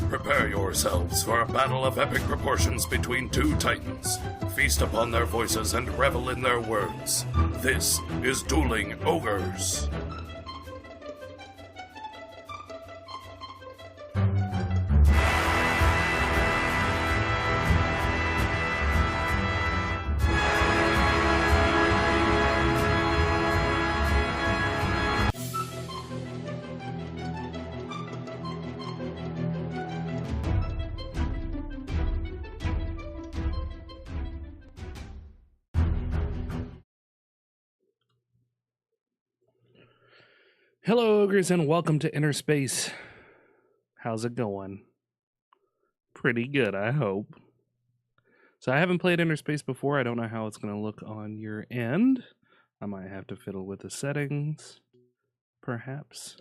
Prepare yourselves for a battle of epic proportions between two titans. Feast upon their voices and revel in their words. This is Dueling Ogres. Hello, Ogres, and welcome to InnerSpace. How's it going? Pretty good, I hope. So I haven't played InnerSpace before. I don't know how it's going to look on your end. I might have to fiddle with the settings, perhaps.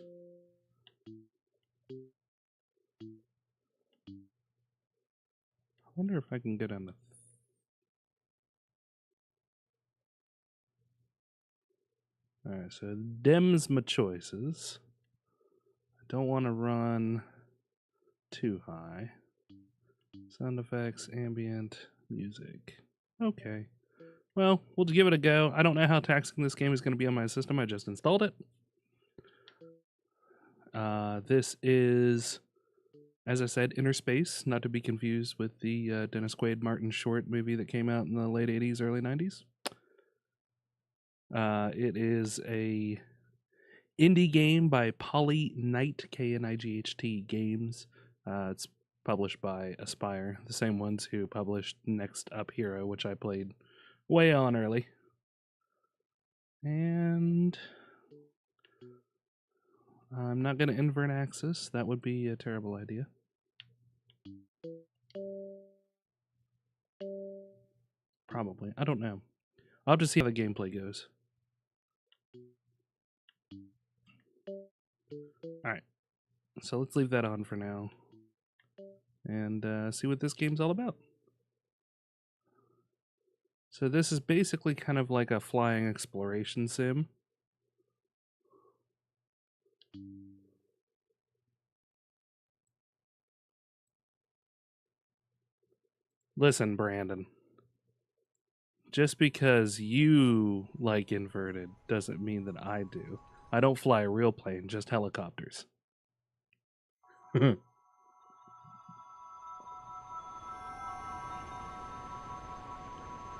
I wonder if I can get on the... Alright, so dims my choices. I don't want to run too high. Sound effects, ambient, music. Okay. Well, we'll just give it a go. I don't know how taxing this game is going to be on my system. I just installed it. This is, as I said, InnerSpace, not to be confused with the Dennis Quaid Martin Short movie that came out in the late 80s, early 90s. It is a indie game by Polynight, K-N-I-G-H-T Games. It's published by Aspire, the same ones who published Next Up Hero, which I played way on early. And I'm not going to invert axis. That would be a terrible idea. Probably. I don't know. I'll have to see how the gameplay goes. Alright. So let's leave that on for now. And see what this game's all about. So this is basically kind of like a flying exploration sim. Listen, Brandon. Just because you like inverted doesn't mean that I do. I don't fly a real plane, just helicopters.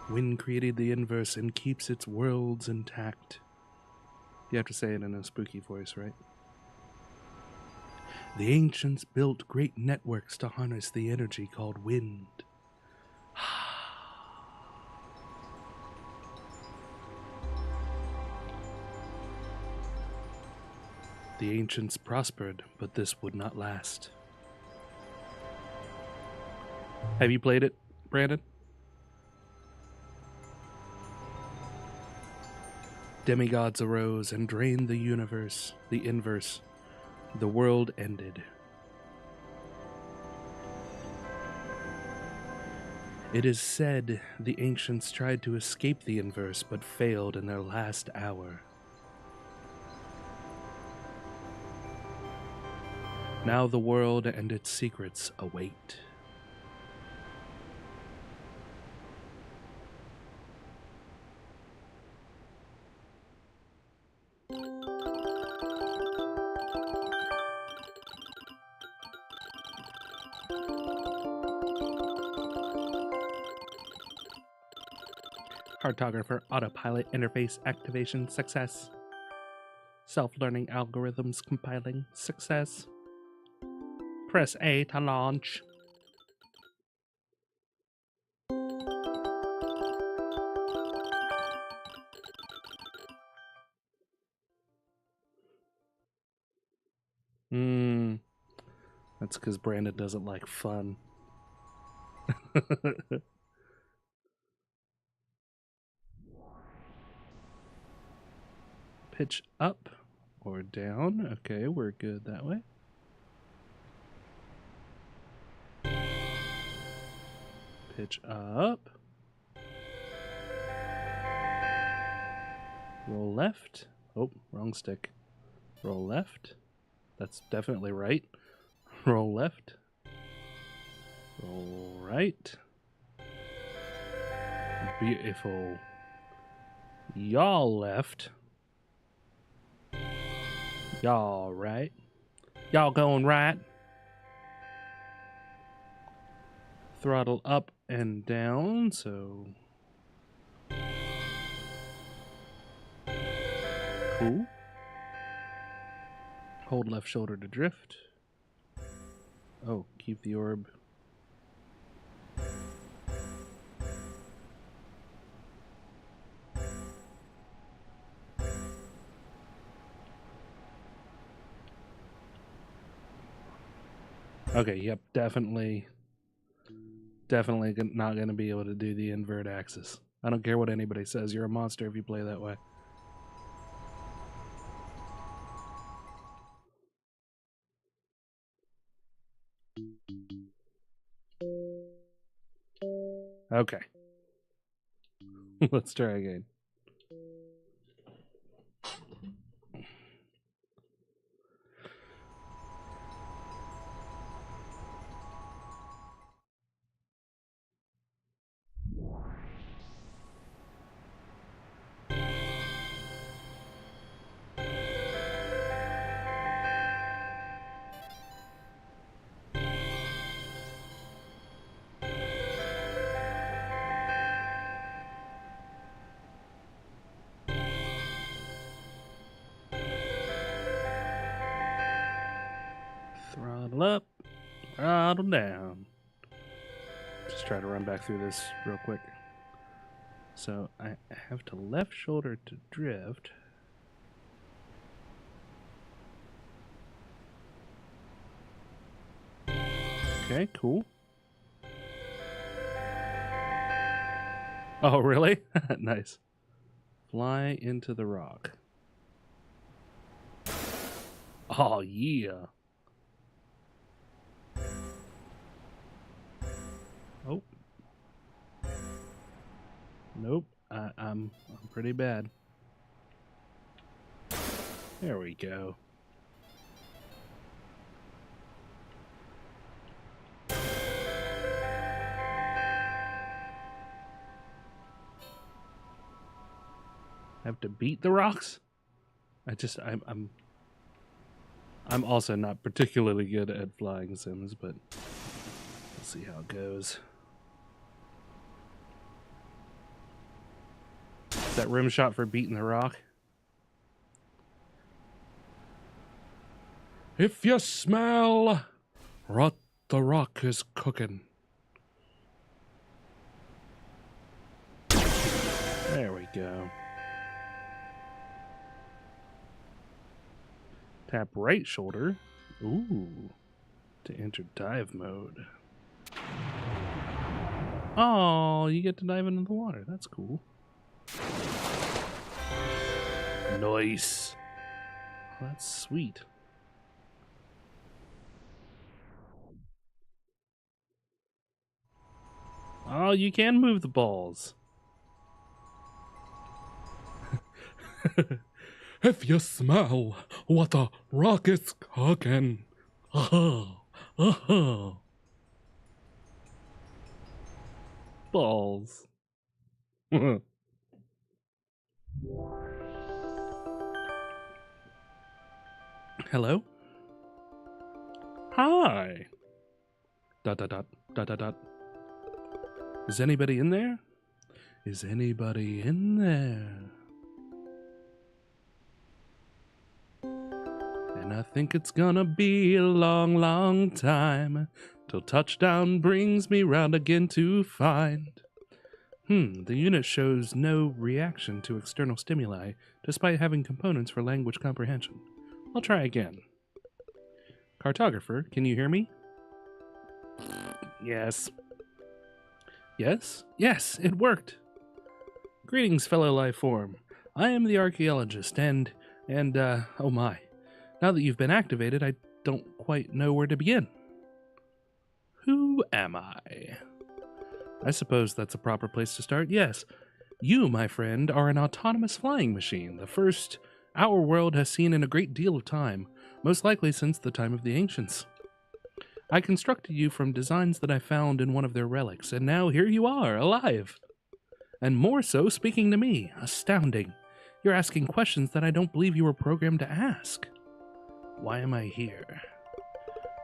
Wind created the inverse and keeps its worlds intact. You have to say it in a spooky voice, right? The ancients built great networks to harness the energy called wind. The ancients prospered, but this would not last. Have you played it, Brandon? Demigods arose and drained the universe, the inverse. The world ended. It is said the ancients tried to escape the inverse, but failed in their last hour. Now the world and its secrets await. Cartographer autopilot interface activation success. Self-learning algorithms compiling success. Press A to launch. That's because Brandon doesn't like fun. Pitch up or down. Okay, we're good that way. Pitch up. Roll left. Oh, wrong stick. Roll left. That's definitely right. Roll left. All right. Beautiful. Y'all left. Y'all right. Y'all going right. Throttle up and down, so... Cool. Hold left shoulder to drift. Oh, keep the orb. Okay, yep, definitely not going to be able to do the invert axis. I don't care what anybody says, you're a monster if you play that way. Okay. Let's try again. Throttle up, throttle down. Just try to run back through this real quick. So I have to left shoulder to drift. Okay, cool. Oh, really? Nice. Fly into the rock. Oh, yeah. Oh. Nope. I'm pretty bad. There we go. Have to beat the rocks? I'm also not particularly good at flying sims, but we'll see how it goes. Is that rim shot for beating the rock? If you smell what the rock is cooking. There we go. Tap right shoulder. Ooh. To enter dive mode. Oh, you get to dive into the water. That's cool. Nice. Oh, that's sweet. Oh, you can move the balls. If you smell what the rock is cooking. Balls. Hello? Hi. ... Is anybody in there? Is anybody in there? And I think it's gonna be a long, long time till touchdown brings me round again to find. The unit shows no reaction to external stimuli, despite having components for language comprehension. I'll try again. Cartographer, can you hear me? Yes. Yes? Yes, it worked! Greetings, fellow life form. I am the archaeologist, and oh my. Now that you've been activated, I don't quite know where to begin. Who am I? I suppose that's a proper place to start, yes. You, my friend, are an autonomous flying machine, the first our world has seen in a great deal of time, most likely since the time of the ancients. I constructed you from designs that I found in one of their relics, and now here you are, alive. And more so, speaking to me. Astounding. You're asking questions that I don't believe you were programmed to ask. Why am I here?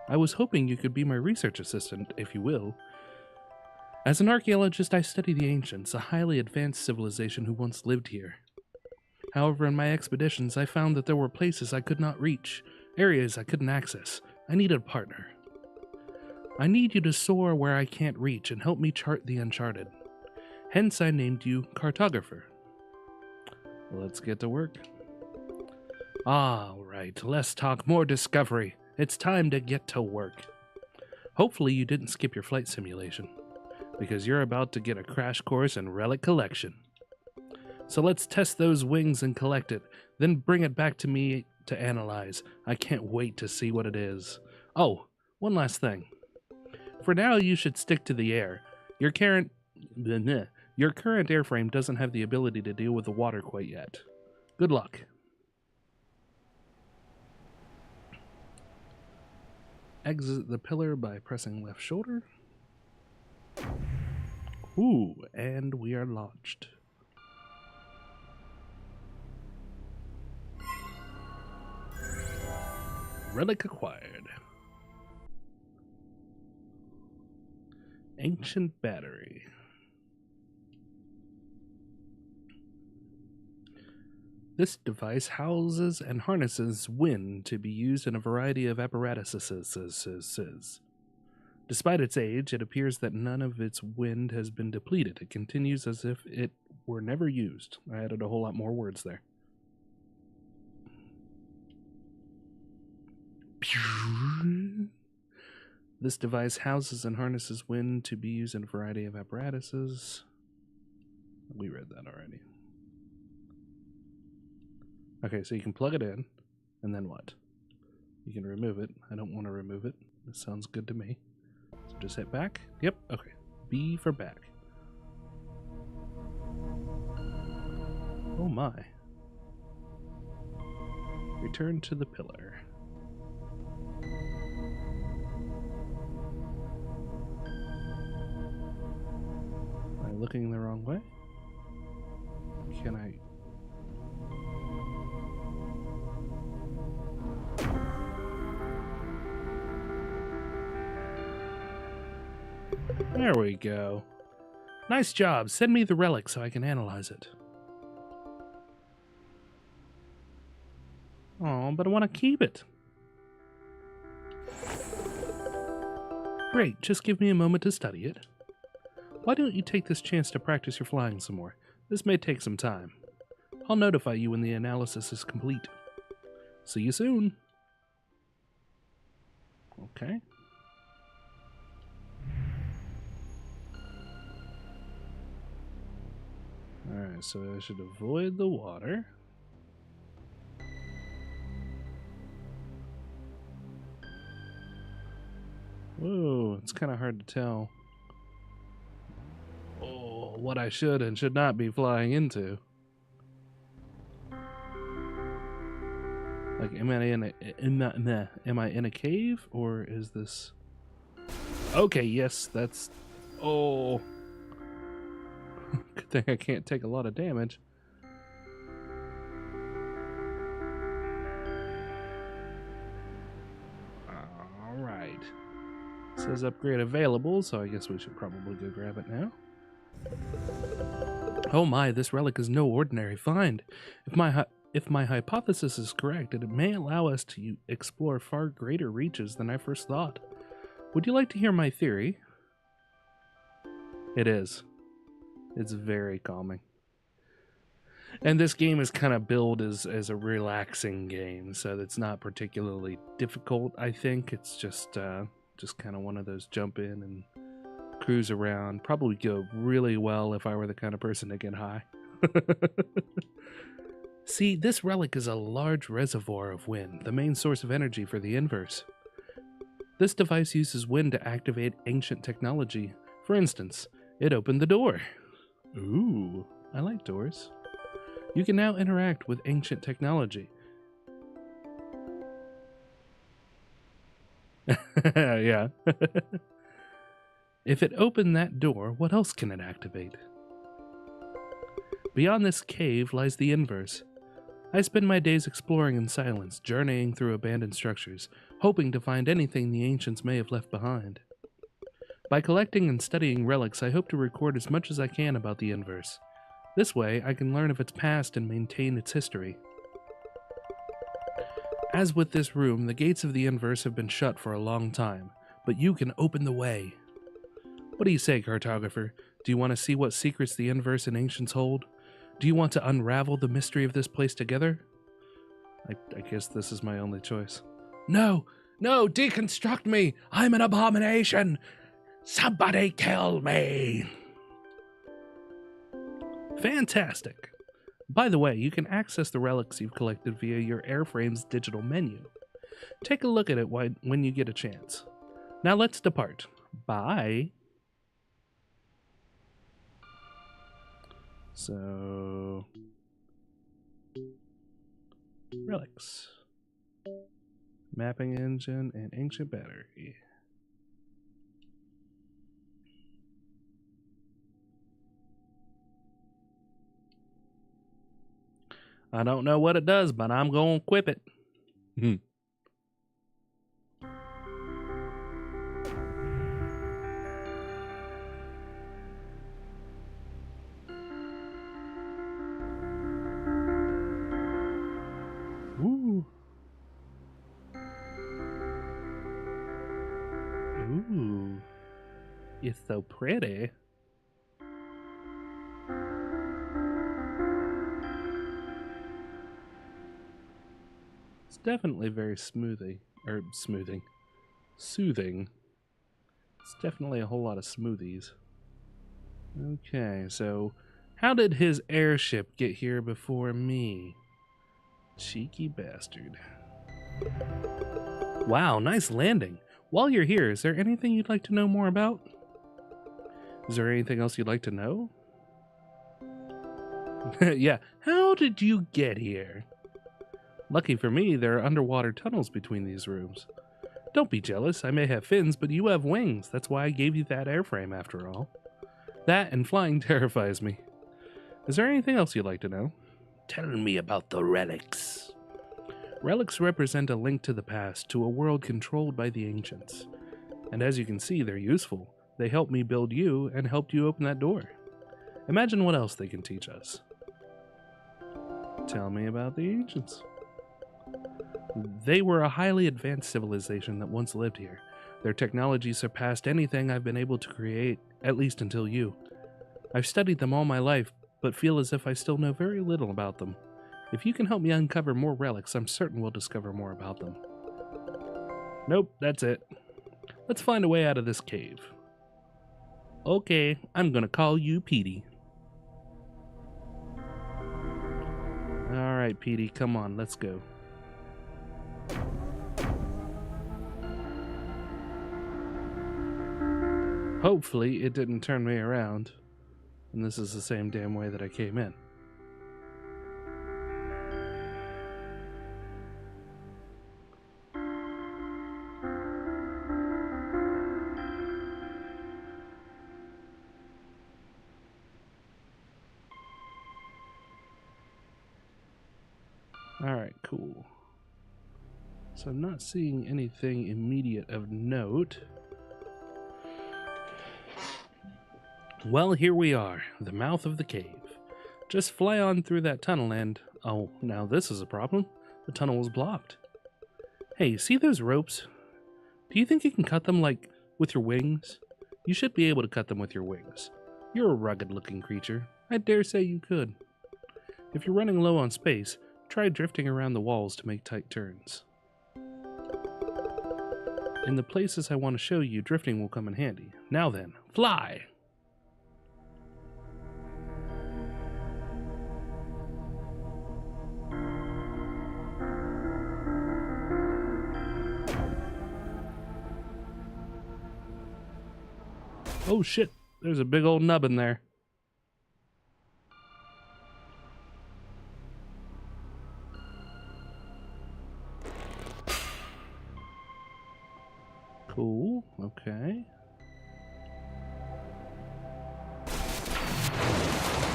I was hoping you could be my research assistant, if you will. As an archaeologist, I study the ancients, a highly advanced civilization who once lived here. However, in my expeditions, I found that there were places I could not reach, areas I couldn't access. I needed a partner. I need you to soar where I can't reach and help me chart the uncharted. Hence, I named you Cartographer. Let's get to work. All right, less talk, more discovery. It's time to get to work. Hopefully you didn't skip your flight simulation, because you're about to get a crash course in relic collection. So let's test those wings and collect it, then bring it back to me to analyze. I can't wait to see what it is. Oh, one last thing. For now, you should stick to the air. Your current airframe doesn't have the ability to deal with the water quite yet. Good luck. Exit the pillar by pressing left shoulder. Ooh, and we are launched. Relic acquired. Ancient battery. This device houses and harnesses wind to be used in a variety of apparatuses. Despite its age, it appears that none of its wind has been depleted. It continues as if it were never used. I added a whole lot more words there. This device houses and harnesses wind to be used in a variety of apparatuses. We read that already. Okay, so you can plug it in, and then what? You can remove it. I don't want to remove it. This sounds good to me. So just hit back. Yep, okay. B for back. Oh my. Return to the pillar. Am I looking the wrong way? Can I... There we go. Nice job. Send me the relic so I can analyze it. Oh, but I want to keep it. Great, just give me a moment to study it. Why don't you take this chance to practice your flying some more? This may take some time. I'll notify you when the analysis is complete. See you soon. Okay. Alright, so I should avoid the water. Whoa, it's kind of hard to tell what I should and should not be flying into. Like, am I in a cave, or is this... Okay, yes, that's... Oh... Good thing I can't take a lot of damage. Alright. Says upgrade available, so I guess we should probably go grab it now. Oh my, this relic is no ordinary find. If my hypothesis is correct, it may allow us to explore far greater reaches than I first thought. Would you like to hear my theory? It is. It's very calming. And this game is kind of billed as a relaxing game, so it's not particularly difficult, I think. It's just kind of one of those jump in and cruise around. Probably go really well if I were the kind of person to get high. See, this relic is a large reservoir of wind, the main source of energy for the inverse. This device uses wind to activate ancient technology. For instance, it opened the door. Ooh, I like doors. You can now interact with ancient technology. Yeah. If it opened that door, what else can it activate? Beyond this cave lies the inverse. I spend my days exploring in silence, journeying through abandoned structures, hoping to find anything the ancients may have left behind. By collecting and studying relics, I hope to record as much as I can about the inverse. This way, I can learn of its past and maintain its history. As with this room, the gates of the inverse have been shut for a long time, but you can open the way. What do you say, cartographer? Do you want to see what secrets the inverse and ancients hold? Do you want to unravel the mystery of this place together? I guess this is my only choice. No! No! Deconstruct me! I'm an abomination! Somebody kill me! Fantastic! By the way, you can access the relics you've collected via your airframe's digital menu. Take a look at it when you get a chance. Now let's depart. Bye! So... relics. Mapping engine and ancient battery. I don't know what it does, but I'm gonna equip it. Ooh. Ooh. It's so pretty. It's definitely very soothing. It's definitely a whole lot of smoothies. Okay, so how did his airship get here before me? Cheeky bastard. Wow, nice landing. While you're here, is there anything you'd like to know more about? Is there anything else you'd like to know? Yeah, how did you get here? Lucky for me, there are underwater tunnels between these rooms. Don't be jealous, I may have fins, but you have wings. That's why I gave you that airframe after all. That and flying terrifies me. Is there anything else you'd like to know? Tell me about the relics. Relics represent a link to the past, to a world controlled by the ancients. And as you can see, they're useful. They helped me build you and helped you open that door. Imagine what else they can teach us. Tell me about the ancients. They were a highly advanced civilization that once lived here. Their technology surpassed anything I've been able to create, at least until you. I've studied them all my life, but feel as if I still know very little about them. If you can help me uncover more relics, I'm certain we'll discover more about them. Nope, that's it. Let's find a way out of this cave. Okay, I'm gonna call you Petey. Alright, Petey, come on, let's go. Hopefully it didn't turn me around, and this is the same damn way that I came in. Alright, cool. So I'm not seeing anything immediate of note. Well, here we are, the mouth of the cave. Just fly on through that tunnel and... oh, now this is a problem. The tunnel was blocked. Hey, see those ropes? Do you think you can cut them, like, with your wings? You should be able to cut them with your wings. You're a rugged-looking creature. I dare say you could. If you're running low on space, try drifting around the walls to make tight turns. In the places I want to show you, drifting will come in handy. Now then, fly! Oh shit, there's a big old nub in there.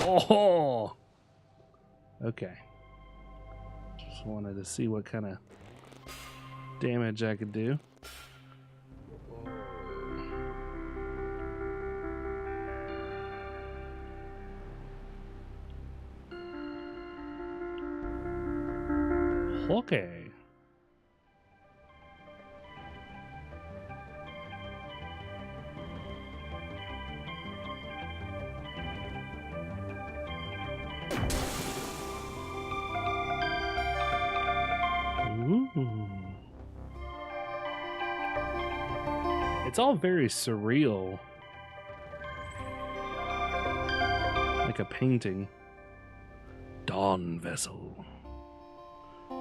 Oh! Okay. Just wanted to see what kind of damage I could do. Okay. Ooh. It's all very surreal. Like a painting. Dawn vessel.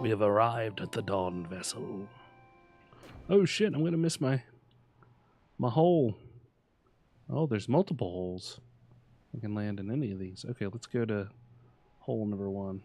We have arrived at the Dawn vessel. Oh shit, I'm gonna miss my hole. Oh, there's multiple holes. I can land in any of these. Okay, let's go to hole number 1.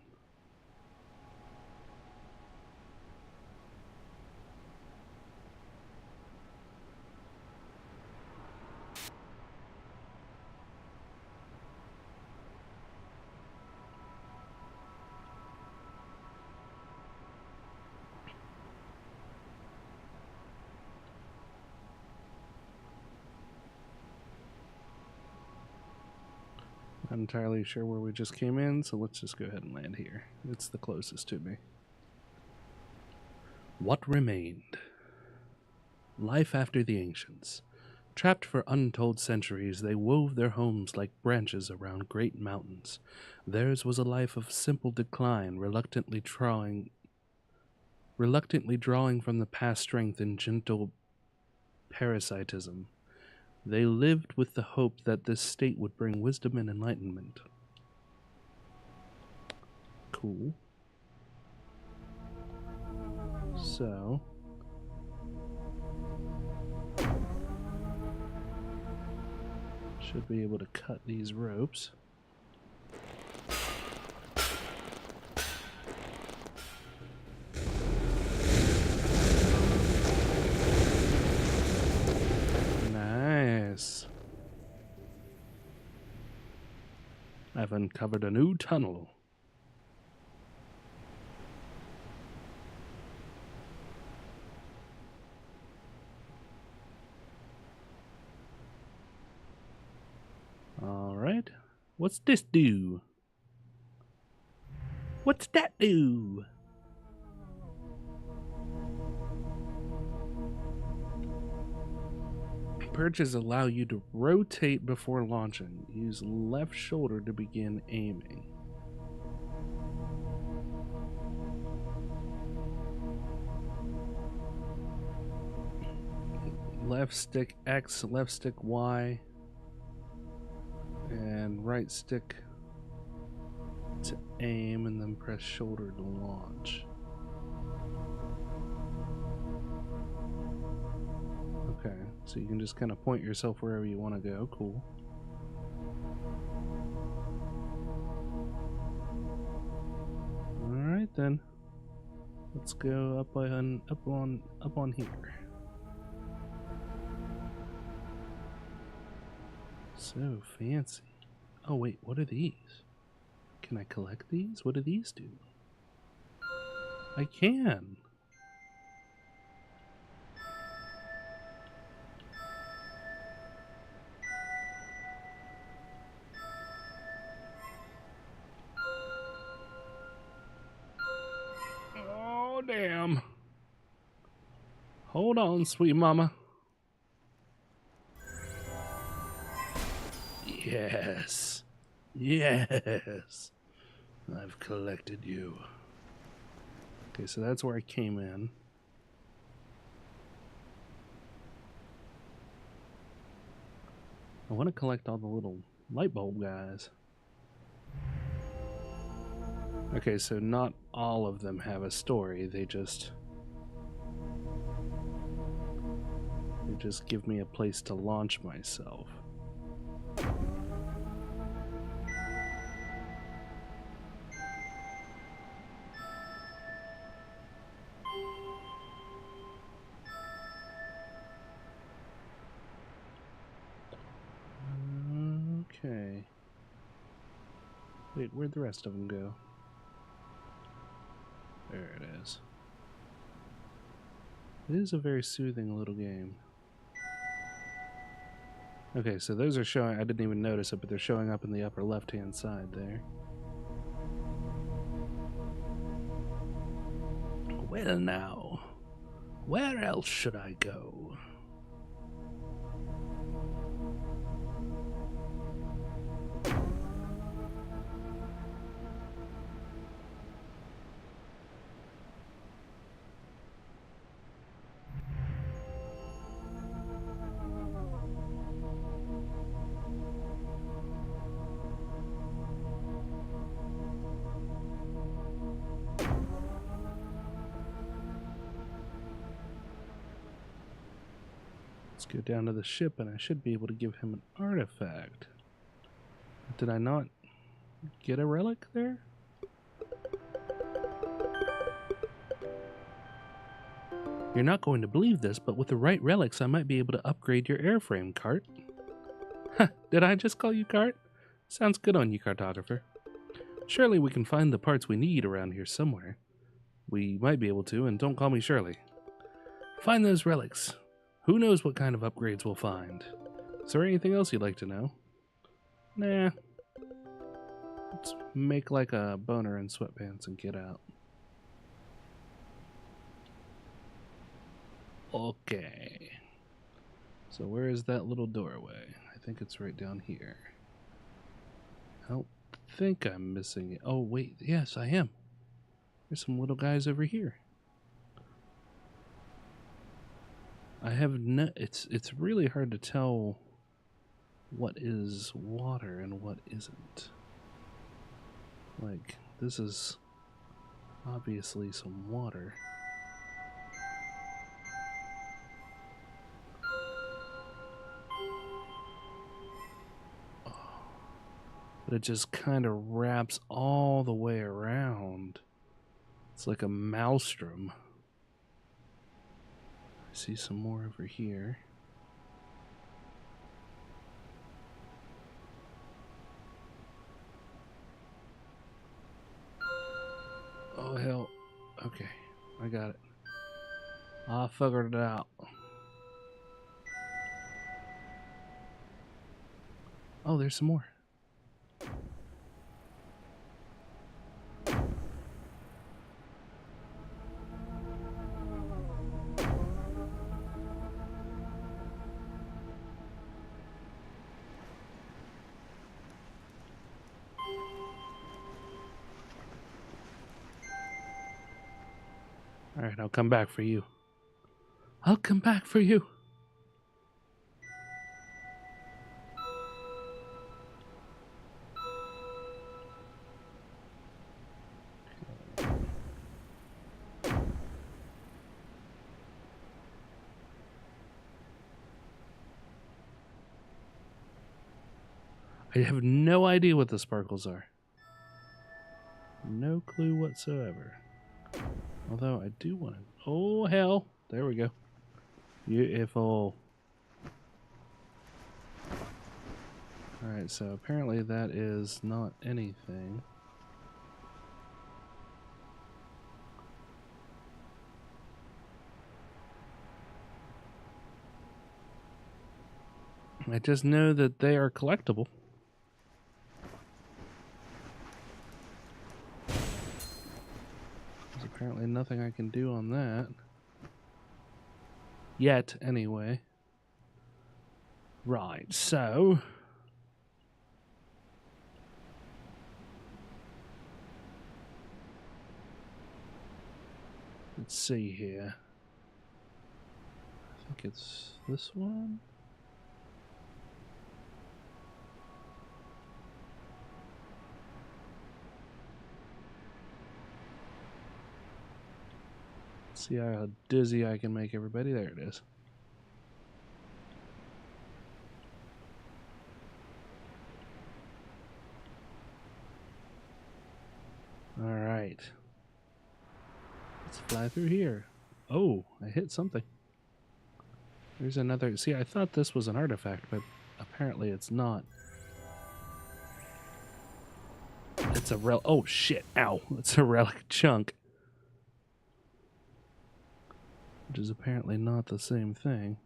Not entirely sure where we just came in, so let's just go ahead and land here. It's the closest to me. What remained? Life after the ancients. Trapped for untold centuries, they wove their homes like branches around great mountains. Theirs was a life of simple decline, reluctantly drawing from the past strength and gentle parasitism. They lived with the hope that this state would bring wisdom and enlightenment. Cool. So, should be able to cut these ropes. Nice. I've uncovered a new tunnel. All right. What's this do? What's that do? Perches allow you to rotate before launching. Use left shoulder to begin aiming. Left stick X, left stick Y, and right stick to aim, and then press shoulder to launch. Okay, so you can just kind of point yourself wherever you want to go. Cool. All right then. Let's go up on here. So fancy. Oh wait, what are these? Can I collect these? What do these do? I can. Oh damn. Hold on, sweet mama. Yes. Yes. I've collected you. Okay, so that's where I came in. I want to collect all the little light bulb guys. Okay, so not all of them have a story. They just give me a place to launch myself. Okay. Wait, where'd the rest of them go? There it is. It is a very soothing little game. Okay, so those are showing, I didn't even notice it, but they're showing up in the upper left-hand side there. Well now, where else should I go? Let's go down to the ship and I should be able to give him an artifact. Did I not get a relic there? You're not going to believe this, but with the right relics I might be able to upgrade your airframe, Cart. Did I just call you Cart? Sounds good on you, cartographer. Surely we can find the parts we need around here somewhere. We might be able to, and don't call me Shirley. Find those relics. Who knows what kind of upgrades we'll find? Is there anything else you'd like to know? Nah. Let's make like a boner in sweatpants and get out. Okay. So where is that little doorway? I think it's right down here. I don't think I'm missing it. Oh wait, yes I am. There's some little guys over here. I have no, it's really hard to tell what is water and what isn't. Like, this is obviously some water. But it just kind of wraps all the way around. It's like a maelstrom. I see some more over here. Oh hell. Okay, I got it. I figured it out. Oh, there's some more. Alright, I'll come back for you. I'll come back for you. I have no idea what the sparkles are. No clue whatsoever. Although I do want to... Oh, hell. There we go. Beautiful. Alright, so apparently that is not anything. I just know that they are collectible. There's apparently nothing I can do on that. Yet, anyway. Right, so... let's see here. I think it's this one. See how dizzy I can make everybody. There it is. All right. Let's fly through here. Oh, I hit something. There's another. See, I thought this was an artifact, but apparently it's not. That's a relic. Oh shit! Ow! That's a relic chunk, which is apparently not the same thing.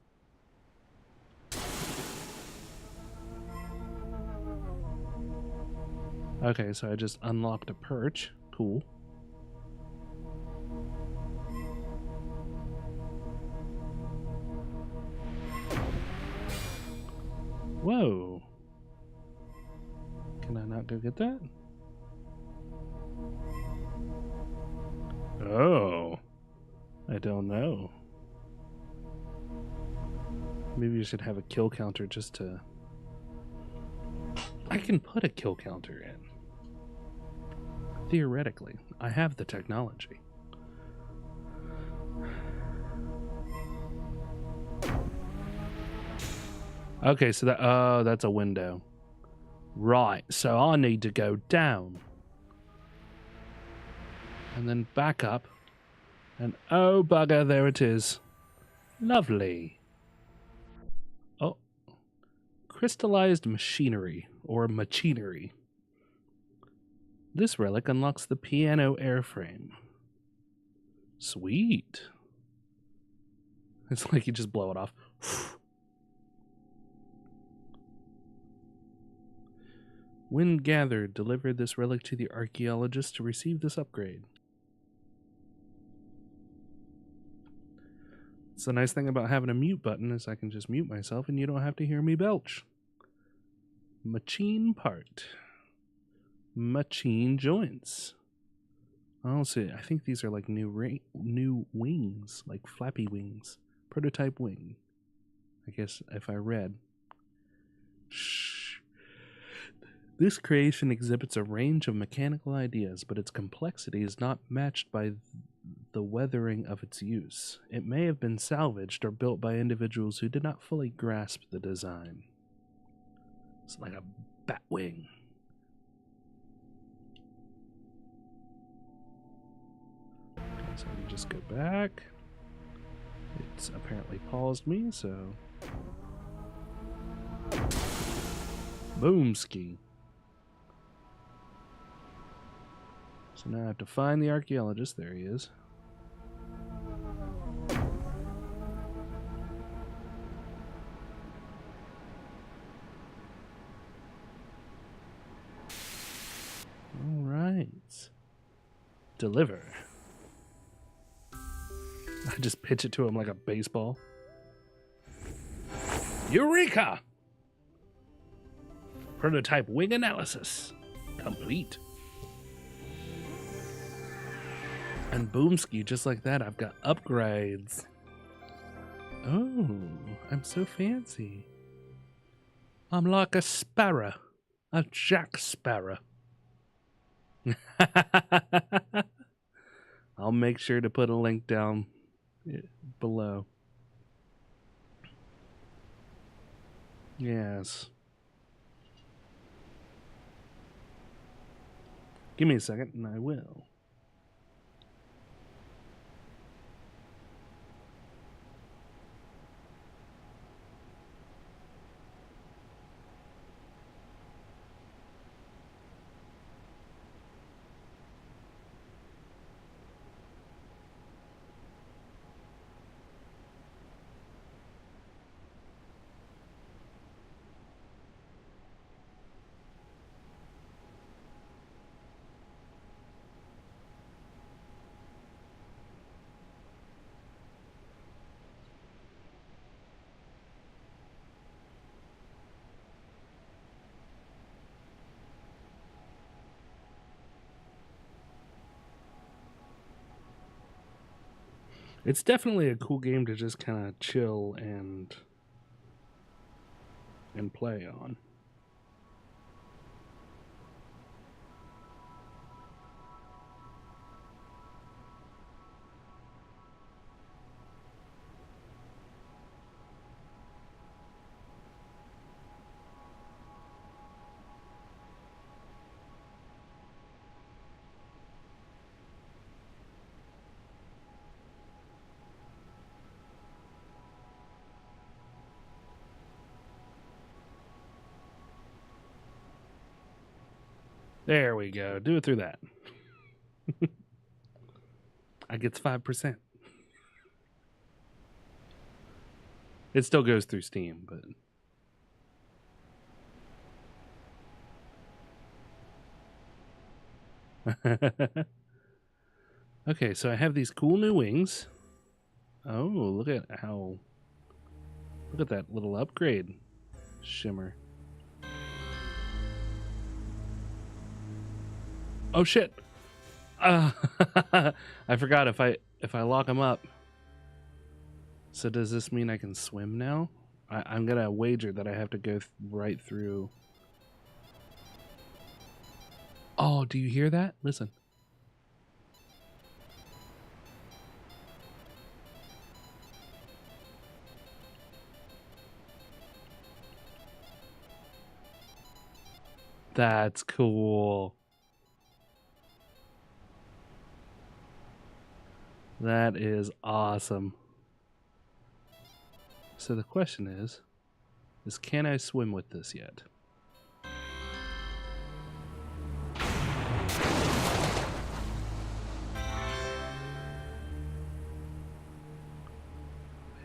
Okay, so I just unlocked a perch. Cool. Whoa. Can I not go get that? Oh. I don't know. Maybe you should have a kill counter just to... I can put a kill counter in. Theoretically. I have the technology. Okay, so that... Oh, that's a window. Right, so I need to go down. And then back up. And oh bugger, there it is. Lovely. Oh. Crystallized machinery, or machinery. This relic unlocks the piano airframe. Sweet. It's like you just blow it off. When gathered, deliver this relic to the archaeologist to receive this upgrade. So the nice thing about having a mute button is I can just mute myself and you don't have to hear me belch. Machine part. Machine joints. I'll see. I think these are like new wings, like flappy wings. Prototype wing. I guess if I read. Shh. This creation exhibits a range of mechanical ideas, but its complexity is not matched by the weathering of its use. It may have been salvaged or built by individuals who did not fully grasp the design. It's like a bat wing. So I can just go back. It's apparently paused me, so... Boomski. So now I have to find the archaeologist. There he is. All right. Deliver. I just pitch it to him like a baseball. Eureka! Prototype wing analysis complete. And boomski, just like that, I've got upgrades. Oh, I'm so fancy. I'm like a sparrow. A Jack Sparrow. I'll make sure to put a link down below. Yes. Give me a second and I will. It's definitely a cool game to just kind of chill and play on. There we go. Do it through that. I gets 5%. It still goes through Steam, but... Okay, so I have these cool new wings. Oh, look at that little upgrade shimmer. Oh shit! I forgot if I lock them up. So does this mean I can swim now? I'm gonna wager that I have to go right through. Oh, do you hear that? Listen. That's cool. That is awesome. So the question is can I swim with this yet?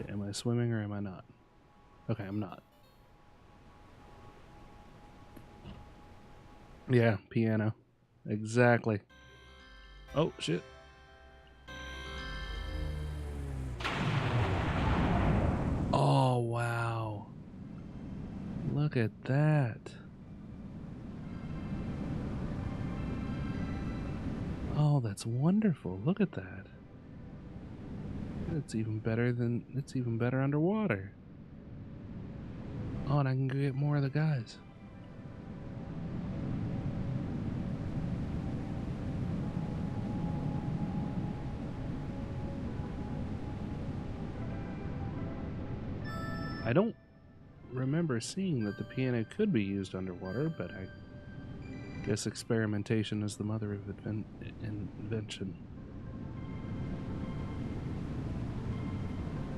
Okay, am I swimming or am I not? Okay, I'm not. Yeah, piano. Exactly. Oh, shit. Oh, wow. Look at that. Oh, that's wonderful. Look at that. It's even better underwater. Oh, and I can go get more of the guys. I don't remember seeing that the piano could be used underwater, but I guess experimentation is the mother of invention.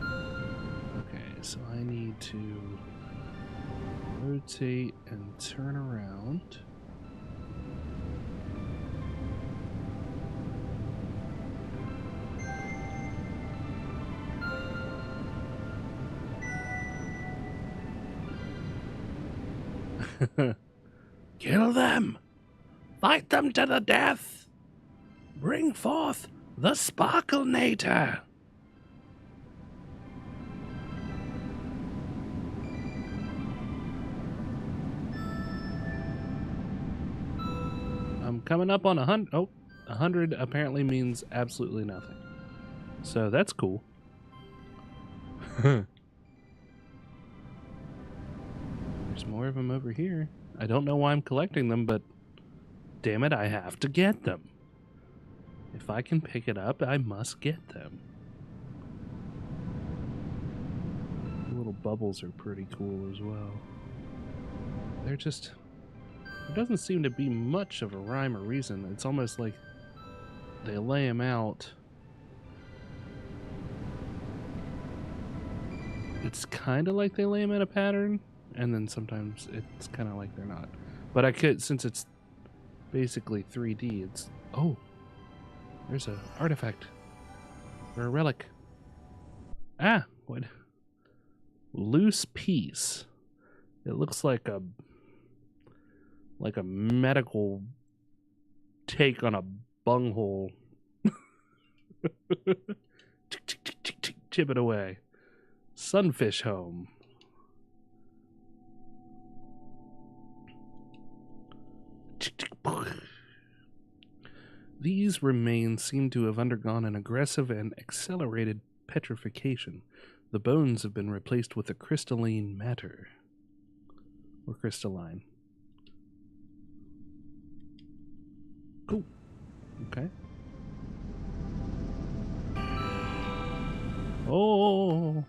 Okay, so I need to rotate and turn around. Kill them! Fight them to the death! Bring forth the Sparklenator! I'm coming up on 100. Oh, 100 apparently means absolutely nothing. So that's cool. There's more of them over here. I don't know why I'm collecting them, but damn it, I have to get them. If I can pick it up, I must get them. The little bubbles are pretty cool as well. They're just... There doesn't seem to be much of a rhyme or reason. It's almost like they lay them out. It's kind of like they lay them in a pattern, and then sometimes it's kind of like they're not. But I could, since it's basically 3D, it's... Oh! There's an artifact. Or a relic. Ah! What? Loose piece. It looks like a medical take on a bunghole. Chip it away. Sunfish home. These remains seem to have undergone an aggressive and accelerated petrification. The bones have been replaced with a crystalline matter. Or crystalline. Cool. Okay. Oh!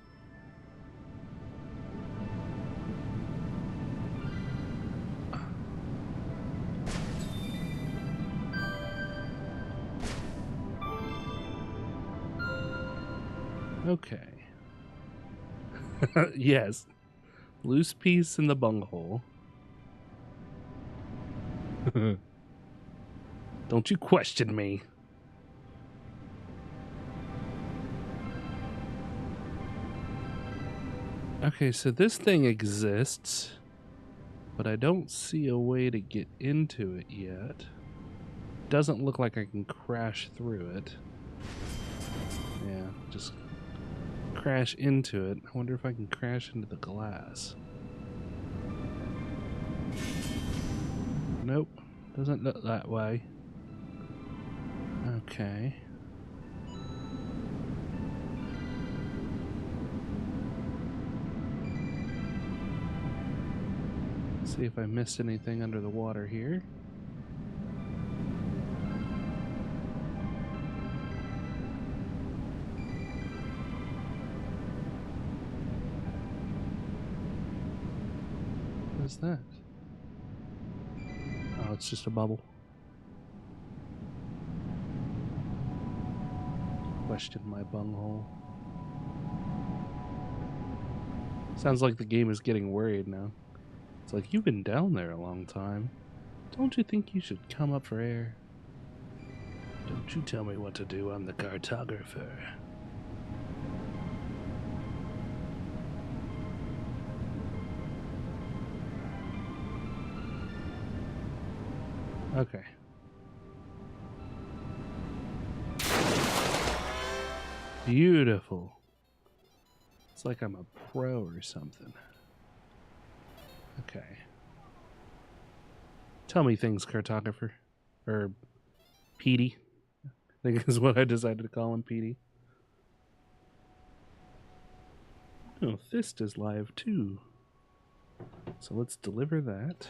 Okay. Yes. Loose piece in the bunghole. Don't you question me. Okay, so this thing exists, but I don't see a way to get into it yet. Doesn't look like I can crash through it. Yeah, just crash into it. I wonder if I can crash into the glass. Nope, doesn't look that way. Okay. See if I missed anything under the water here. What is that? Oh, it's just a bubble. Question my bunghole. Sounds like the game is getting worried now. It's like, you've been down there a long time. Don't you think you should come up for air? Don't you tell me what to do, I'm the cartographer. Okay. Beautiful. It's like I'm a pro or something. Okay. Tell me things, cartographer. Or Petey. I think is what I decided to call him, Petey. Oh, Thist is live too. So let's deliver that.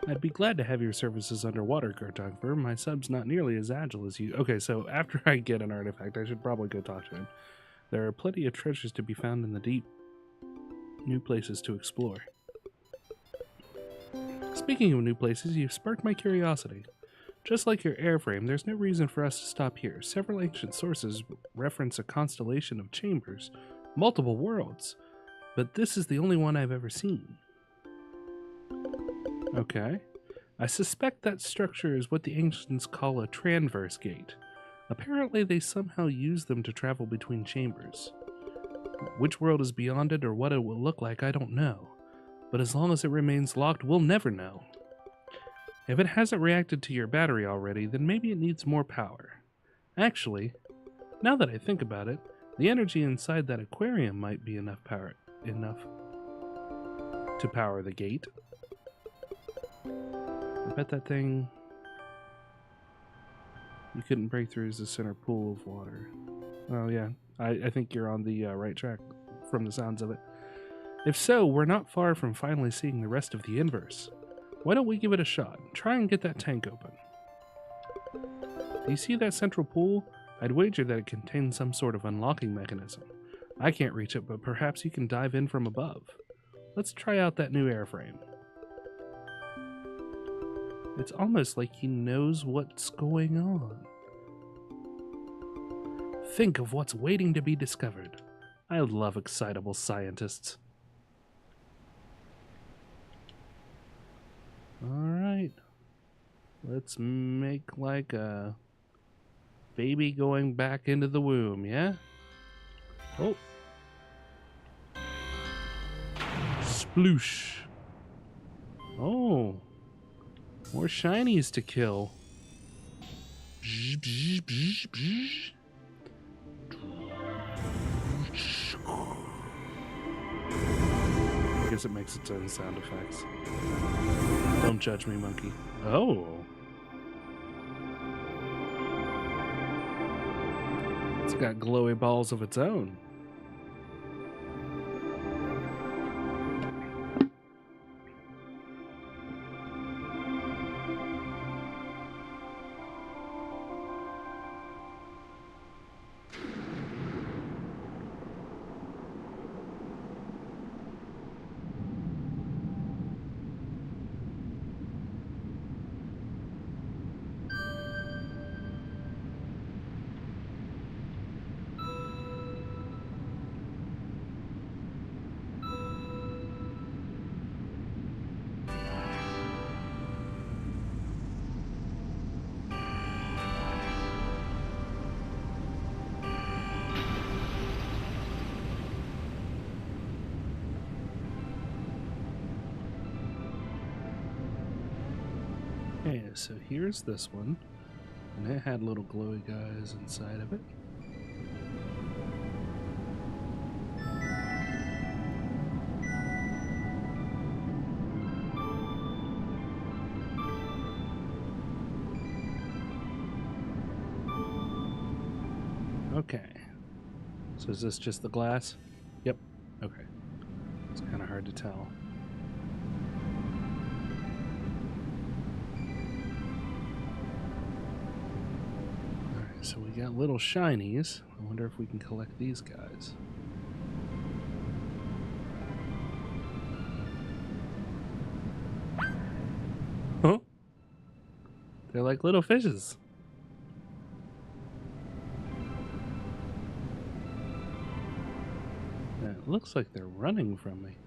I'd be glad to have your services underwater, cartographer. My sub's not nearly as agile as you. Okay, so after I get an artifact, I should probably go talk to him. There are plenty of treasures to be found in the deep. New places to explore. Speaking of new places, you've sparked my curiosity. Just like your airframe, there's no reason for us to stop here. Several ancient sources reference a constellation of chambers, multiple worlds, but this is the only one I've ever seen. Okay. I suspect that structure is what the ancients call a transverse gate. Apparently they somehow use them to travel between chambers. Which world is beyond it or what it will look like, I don't know. But as long as it remains locked, we'll never know. If it hasn't reacted to your battery already, then maybe it needs more power. Actually, now that I think about it, the energy inside that aquarium might be enough to power the gate. I bet that thing... You couldn't break through as the center pool of water. Oh yeah, I think you're on the right track from the sounds of it. If so, we're not far from finally seeing the rest of the inverse. Why don't we give it a shot? Try and get that tank open. Do you see that central pool? I'd wager that it contains some sort of unlocking mechanism. I can't reach it, but perhaps you can dive in from above. Let's try out that new airframe. It's almost like he knows what's going on. Think of what's waiting to be discovered. I love excitable scientists. Alright. Let's make like a baby going back into the womb, yeah? Oh. Sploosh. Oh. More shinies to kill. I guess it makes its own sound effects. Don't judge me, monkey. Oh. It's got glowy balls of its own. Okay, so here's this one. And it had little glowy guys inside of it. Okay. So is this just the glass? Yep. Okay. It's kind of hard to tell. Alright, so we got little shinies. I wonder if we can collect these guys. Huh? They're like little fishes. It looks like they're running from me.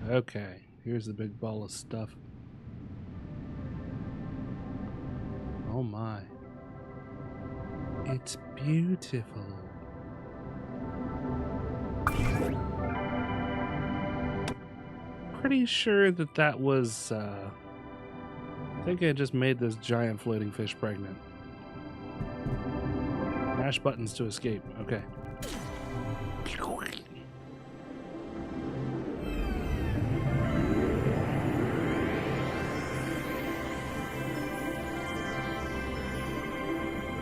Okay, here's the big ball of stuff. Oh my. It's beautiful. Pretty sure that that was, I think I just made this giant floating fish pregnant. Mash buttons to escape. Okay.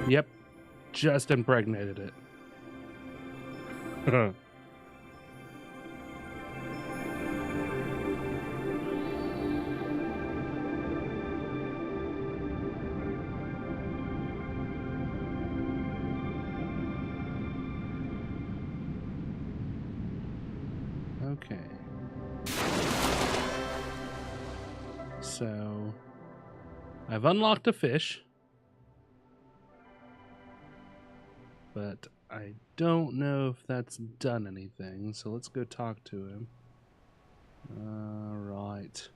Yep. Just impregnated it. Okay. So I've unlocked a fish, but I don't know if that's done anything, so let's go talk to him. Alright.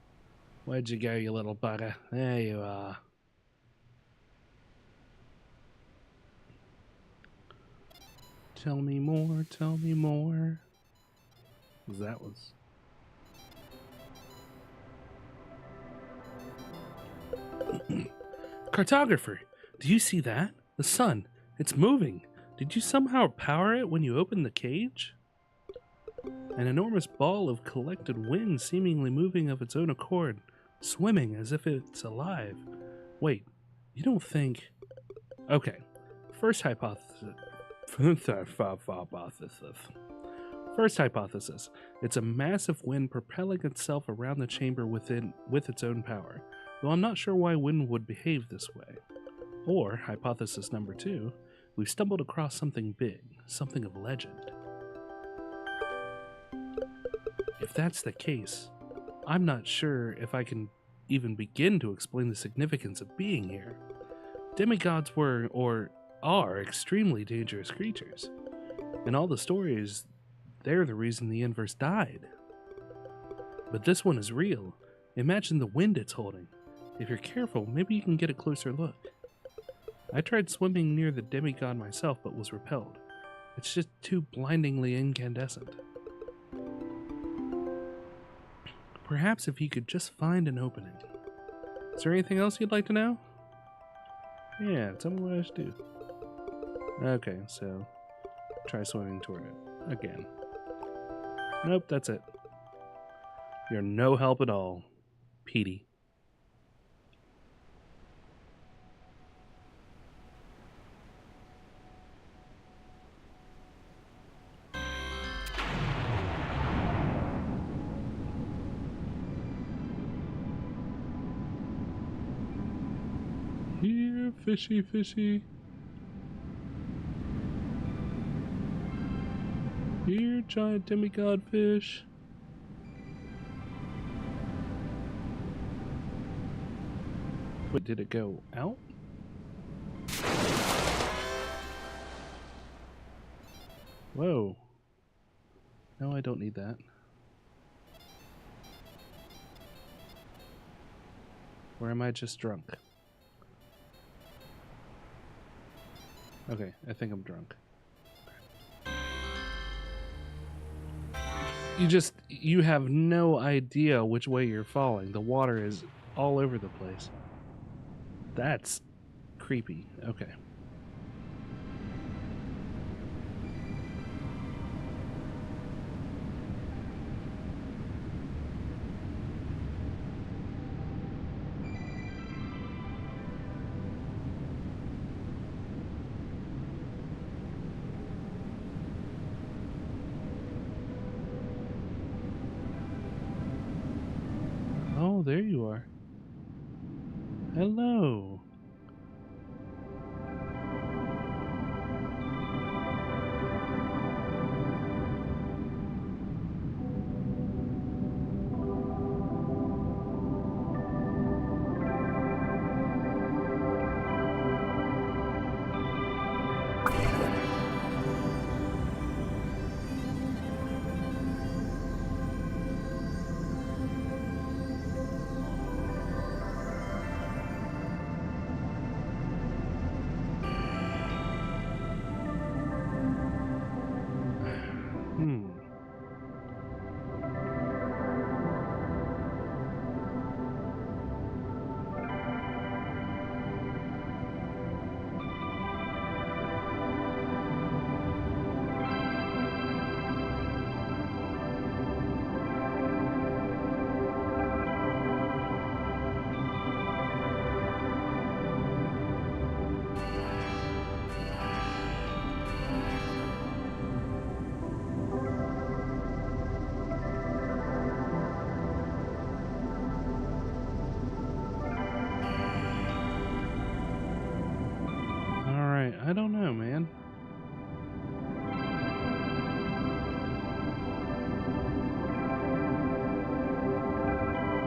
Where'd you go, you little bugger? There you are. Tell me more, tell me more. That was... Cartographer, do you see that? The sun. It's moving. Did you somehow power it when you opened the cage? An enormous ball of collected wind seemingly moving of its own accord, swimming as if it's alive. Wait, you don't think... Okay, first hypothesis. First hypothesis. It's a massive wind propelling itself around the chamber with its own power, though I'm not sure why wind would behave this way. Or, hypothesis number 2, we've stumbled across something big, something of legend. If that's the case, I'm not sure if I can even begin to explain the significance of being here. Demigods were, or are, extremely dangerous creatures. In all the stories, they're the reason the universe died. But this one is real. Imagine the wind it's holding. If you're careful, maybe you can get a closer look. I tried swimming near the demigod myself, but was repelled. It's just too blindingly incandescent. Perhaps if you could just find an opening. Is there anything else you'd like to know? Yeah, tell me what I should do. Okay, so try swimming toward it again. Nope, that's it. You're no help at all, Petey. Here, fishy, fishy. Here, giant demigod fish. Wait, did it go out? Whoa. No, I don't need that. Or am I just drunk? Okay, I think I'm drunk. you have no idea which way you're falling. The water is all over the place. That's creepy. Okay. Oh, there you are. Hello. I don't know, man.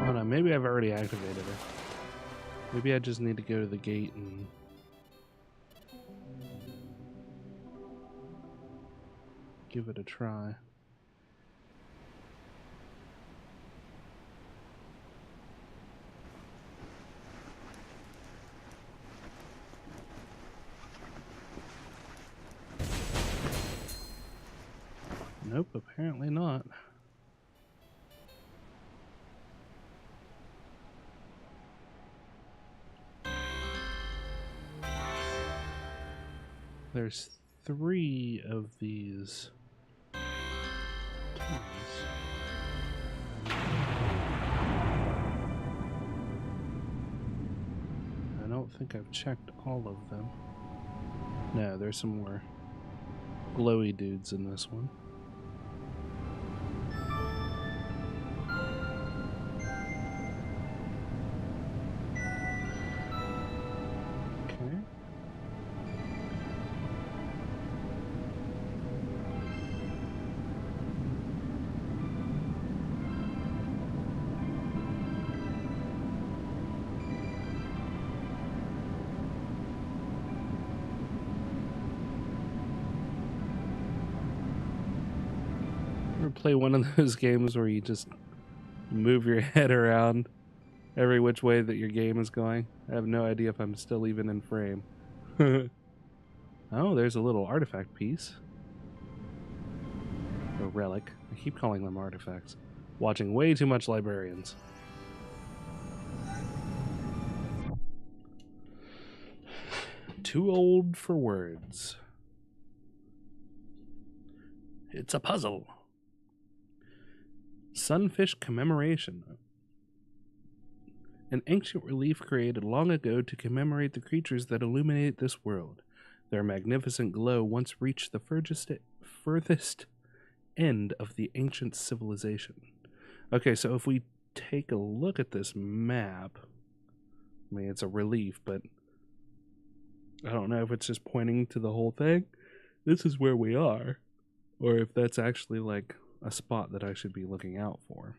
Hold on, maybe I've already activated it. Maybe I just need to go to the gate and give it a try. Nope, apparently not. There's 3 of these tunnels. I don't think I've checked all of them. No, there's some more glowy dudes in this one. Play one of those games where you just move your head around every which way that your game is going. I have no idea if I'm still even in frame. Oh, there's a little artifact piece. A relic. I keep calling them artifacts. Watching way too much Librarians. Too old for words. It's a puzzle. Sunfish commemoration. An ancient relief created long ago to commemorate the creatures that illuminate this world. Their magnificent glow once reached the furthest end of the ancient civilization. Okay, so if we take a look at this map, I mean, it's a relief, but I don't know if it's just pointing to the whole thing. This is where we are, or if that's actually like a spot that I should be looking out for.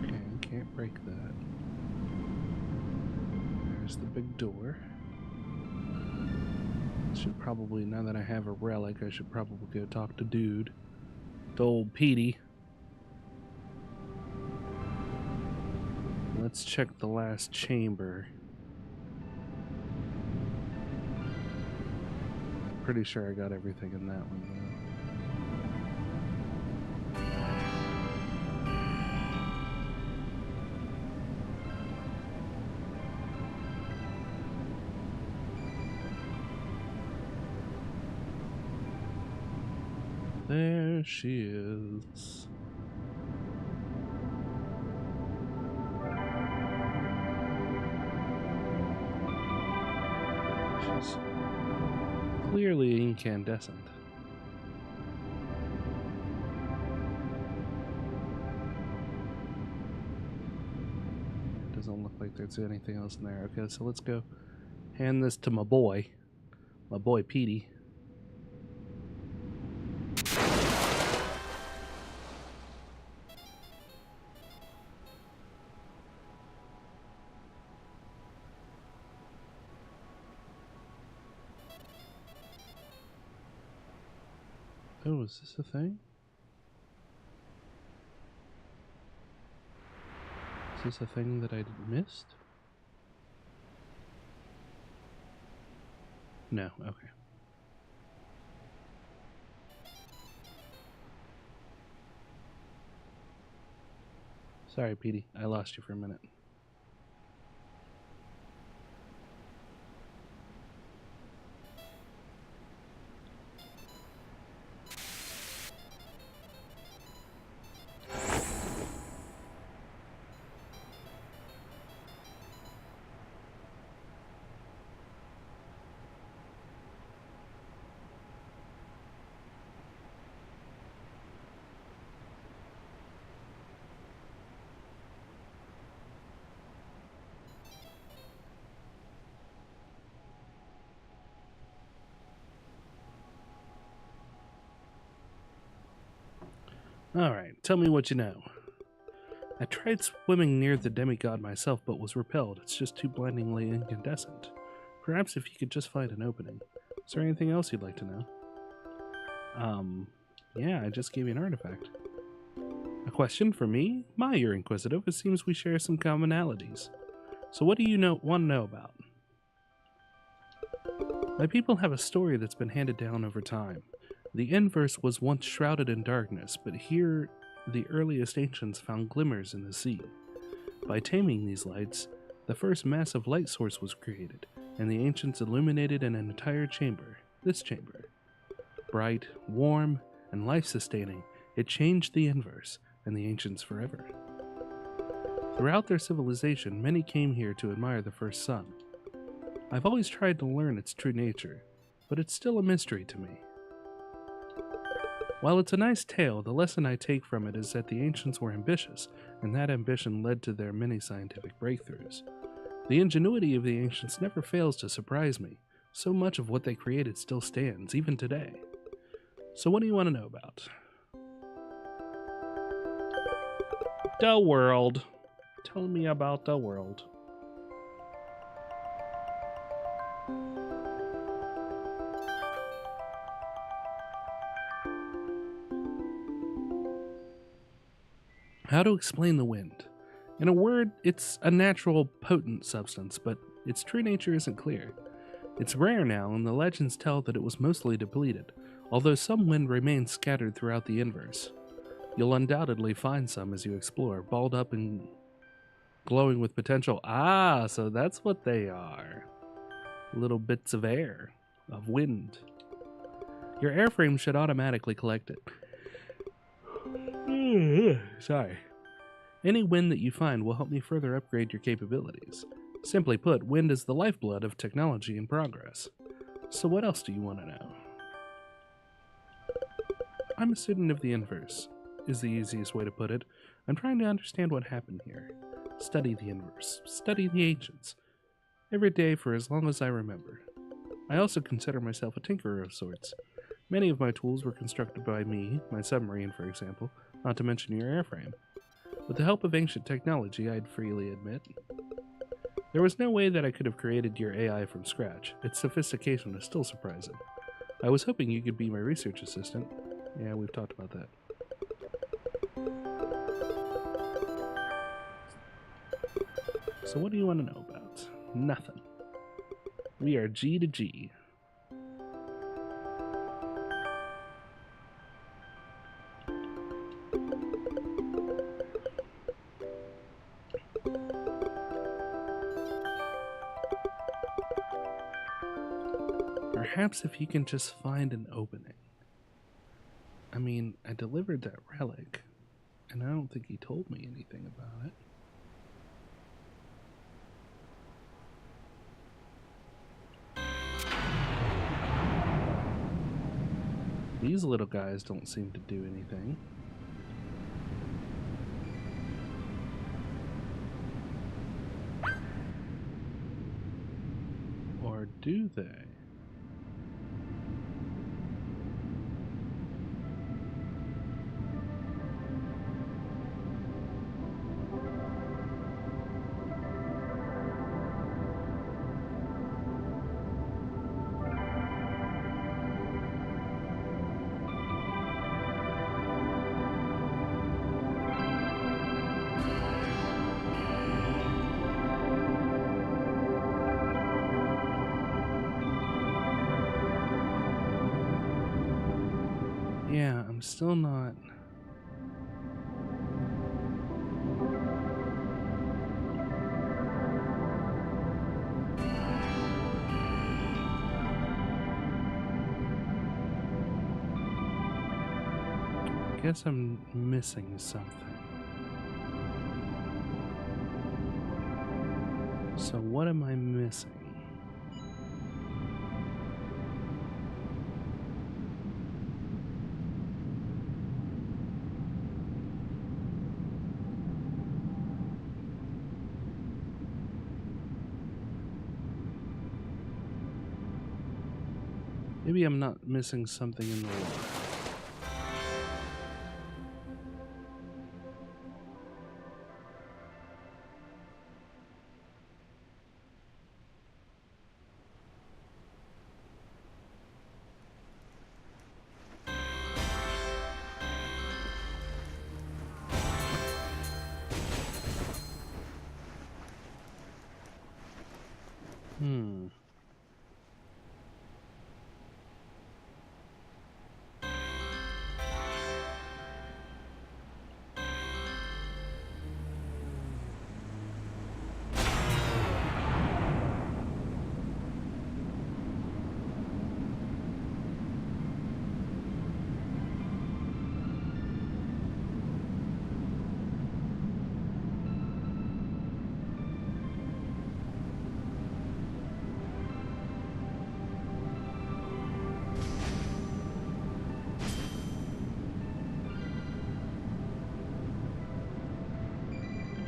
Okay, can't break that. There's the big door. Should probably, now that I have a relic, I should probably go talk to Dude. To old Petey. Let's check the last chamber. Pretty sure I got everything in that one, though. There she is. She's clearly incandescent. It doesn't look like there's anything else in there. Okay, so let's go hand this to my boy Petey. Oh, is this a thing? Is this a thing that I missed? No, okay. Sorry, Petey. I lost you for a minute. Alright, tell me what you know. I tried swimming near the demigod myself, but was repelled. It's just too blindingly incandescent. Perhaps if you could just find an opening. Is there anything else you'd like to know? Yeah, I just gave you an artifact. A question for me? My, you're inquisitive. It seems we share some commonalities. So what do you want to know about? My people have a story that's been handed down over time. The inverse was once shrouded in darkness, but here the earliest ancients found glimmers in the sea. By taming these lights, the first massive light source was created, and the ancients illuminated an entire chamber, this chamber. Bright, warm, and life-sustaining, it changed the inverse and the ancients forever. Throughout their civilization, many came here to admire the first sun. I've always tried to learn its true nature, but it's still a mystery to me. While it's a nice tale, the lesson I take from it is that the ancients were ambitious, and that ambition led to their many scientific breakthroughs. The ingenuity of the ancients never fails to surprise me. So much of what they created still stands, even today. So what do you want to know about? The world. Tell me about the world. How to explain the wind? In a word, it's a natural, potent substance, but its true nature isn't clear. It's rare now, and the legends tell that it was mostly depleted, although some wind remains scattered throughout the inverse. You'll undoubtedly find some as you explore, balled up and glowing with potential. Ah, so that's what they are. Little bits of air, of wind. Your airframe should automatically collect it. Sorry. Any wind that you find will help me further upgrade your capabilities. Simply put, wind is the lifeblood of technology and progress. So what else do you want to know? I'm a student of the inverse, is the easiest way to put it. I'm trying to understand what happened here. Study the inverse. Study the ancients. Every day for as long as I remember. I also consider myself a tinkerer of sorts. Many of my tools were constructed by me, my submarine for example, not to mention your airframe. With the help of ancient technology, I'd freely admit. There was no way that I could have created your AI from scratch. Its sophistication is still surprising. I was hoping you could be my research assistant. Yeah, we've talked about that. So what do you want to know about? Nothing. We are G to G. Perhaps if you can just find an opening. I mean, I delivered that relic, and I don't think he told me anything about it. These little guys don't seem to do anything. Or do they? Yeah, I'm still not... I guess I'm missing something. So what am I missing? Maybe I'm not missing something in the lore.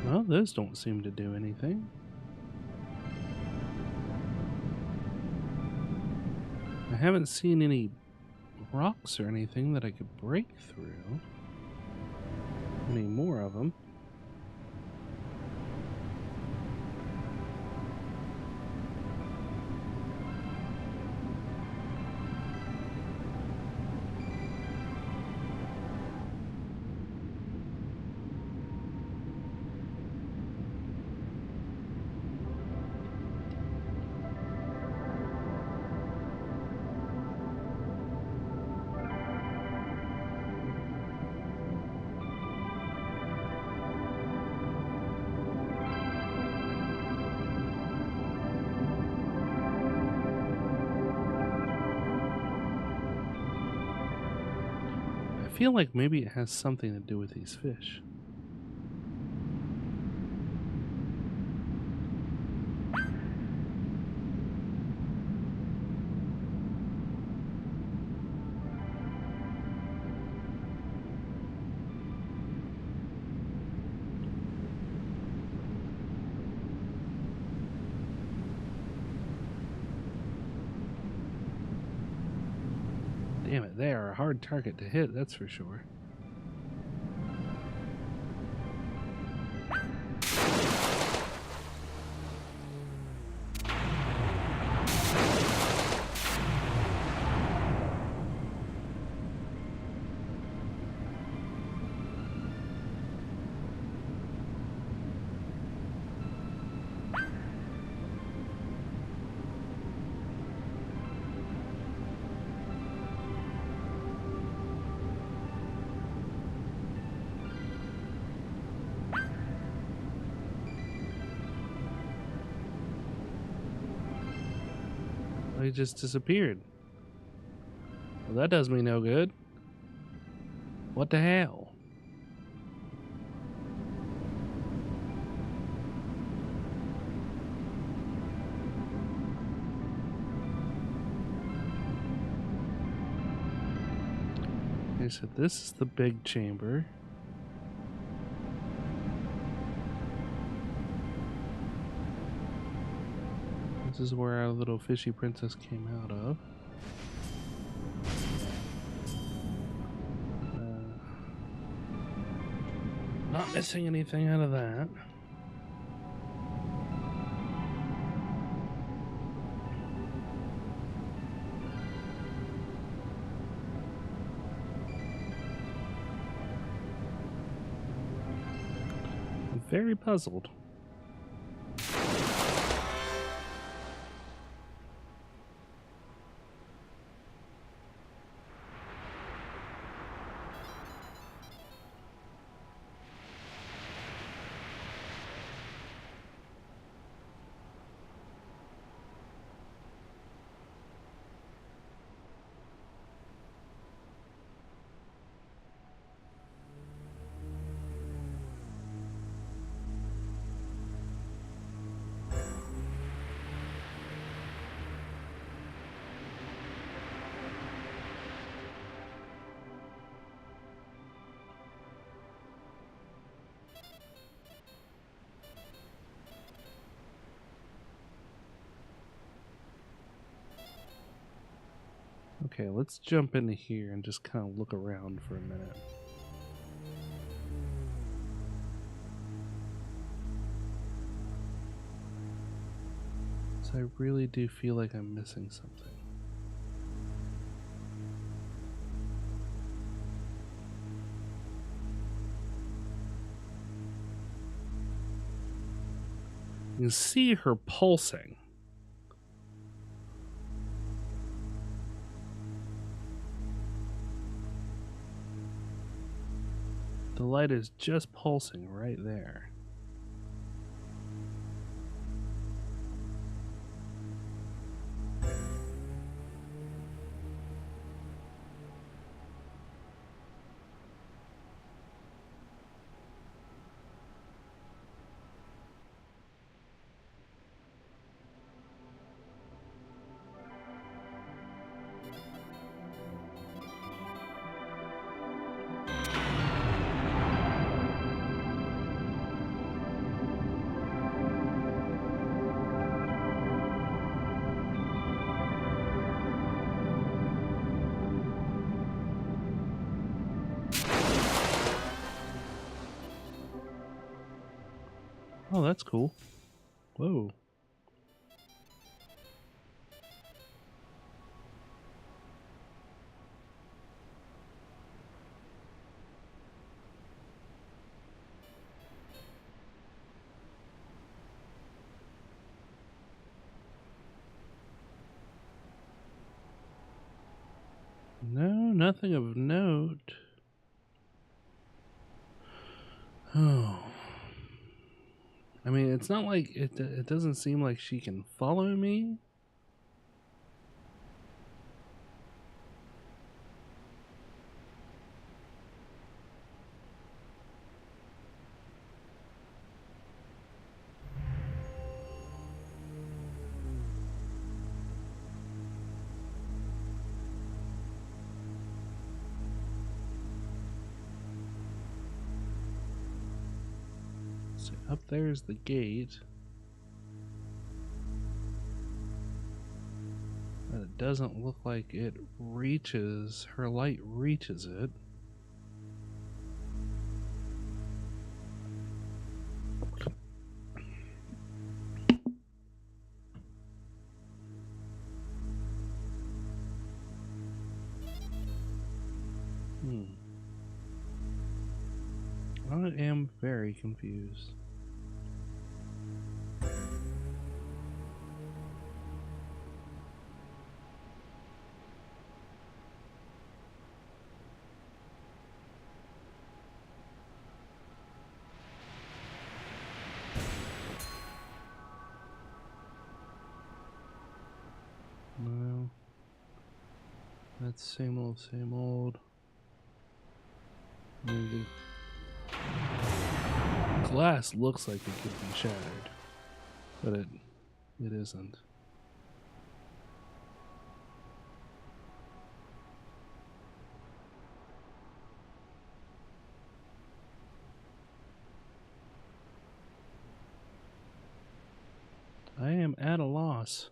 Well, those don't seem to do anything. I haven't seen any rocks or anything that I could break through. Any more of them. I feel like maybe it has something to do with these fish. Damn it, they are a hard target to hit, that's for sure. Oh, he just disappeared. Well, that does me no good. What the hell? Okay, so this is the big chamber. This is where our little fishy princess came out of. Not missing anything out of that. I'm very puzzled. Okay, let's jump into here and just kind of look around for a minute. So I really do feel like I'm missing something. You can see her pulsing. The light is just pulsing right there. Oh, that's cool. Whoa. No, nothing of note. Oh. I mean, it's not like it doesn't seem like she can follow me. So up there's the gate. But it doesn't look like it reaches, her light reaches it. I am very confused. That's same old, same old. Maybe. Glass looks like it could be shattered, but it isn't. I am at a loss.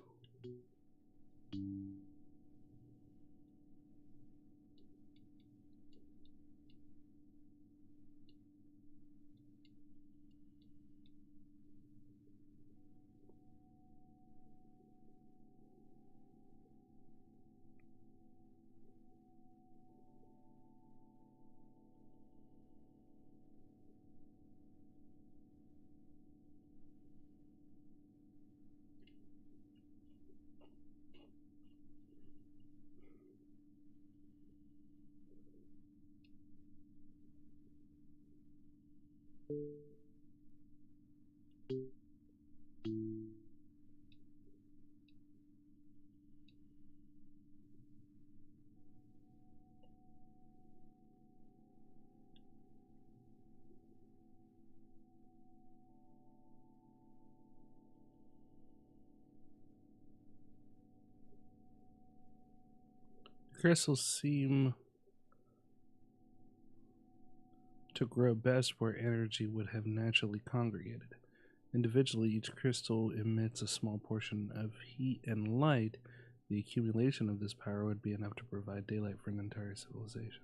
Crystals seem to grow best where energy would have naturally congregated. Individually, each crystal emits a small portion of heat and light. The accumulation of this power would be enough to provide daylight for an entire civilization.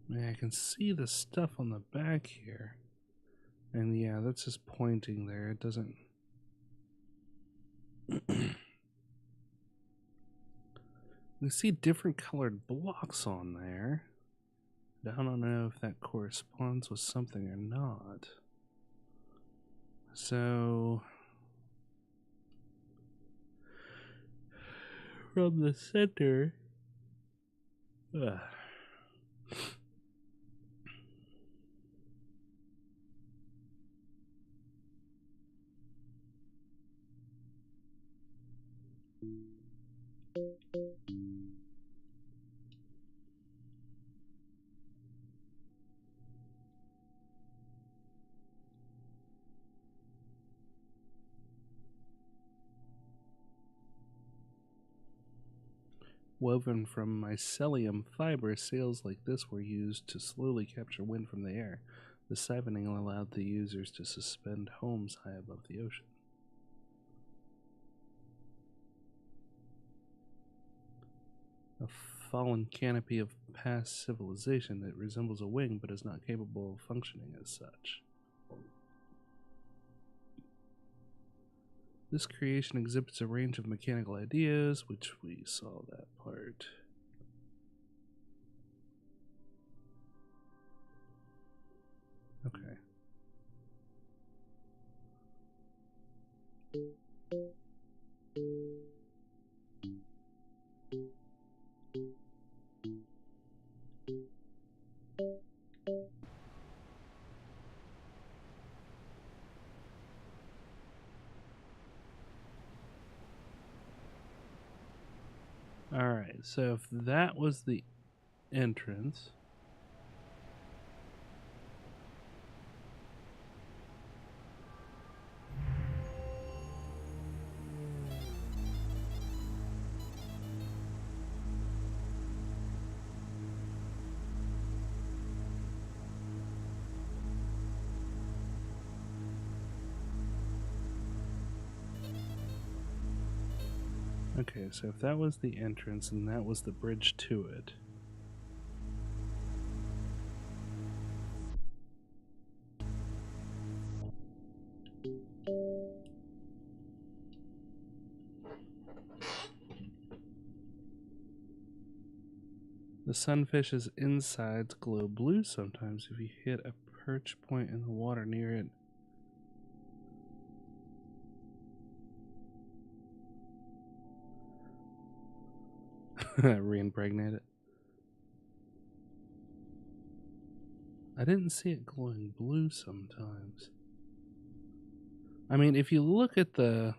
Man, I can see the stuff on the back here. And yeah, that's just pointing there. It doesn't... We see different colored blocks on there. I don't know if that corresponds with something or not. So... from the center... Woven from mycelium fiber, sails like this were used to slowly capture wind from the air. The siphoning allowed the users to suspend homes high above the ocean. A fallen canopy of past civilization that resembles a wing but is not capable of functioning as such. This creation exhibits a range of mechanical ideas, which we saw that part. Okay. Alright, so if that was the entrance... Okay, so if that was the entrance and that was the bridge to it... The sunfish's insides glow blue sometimes if you hit a perch point in the water near it. Re-impregnate it. I didn't see it glowing blue sometimes. I mean, if you look at the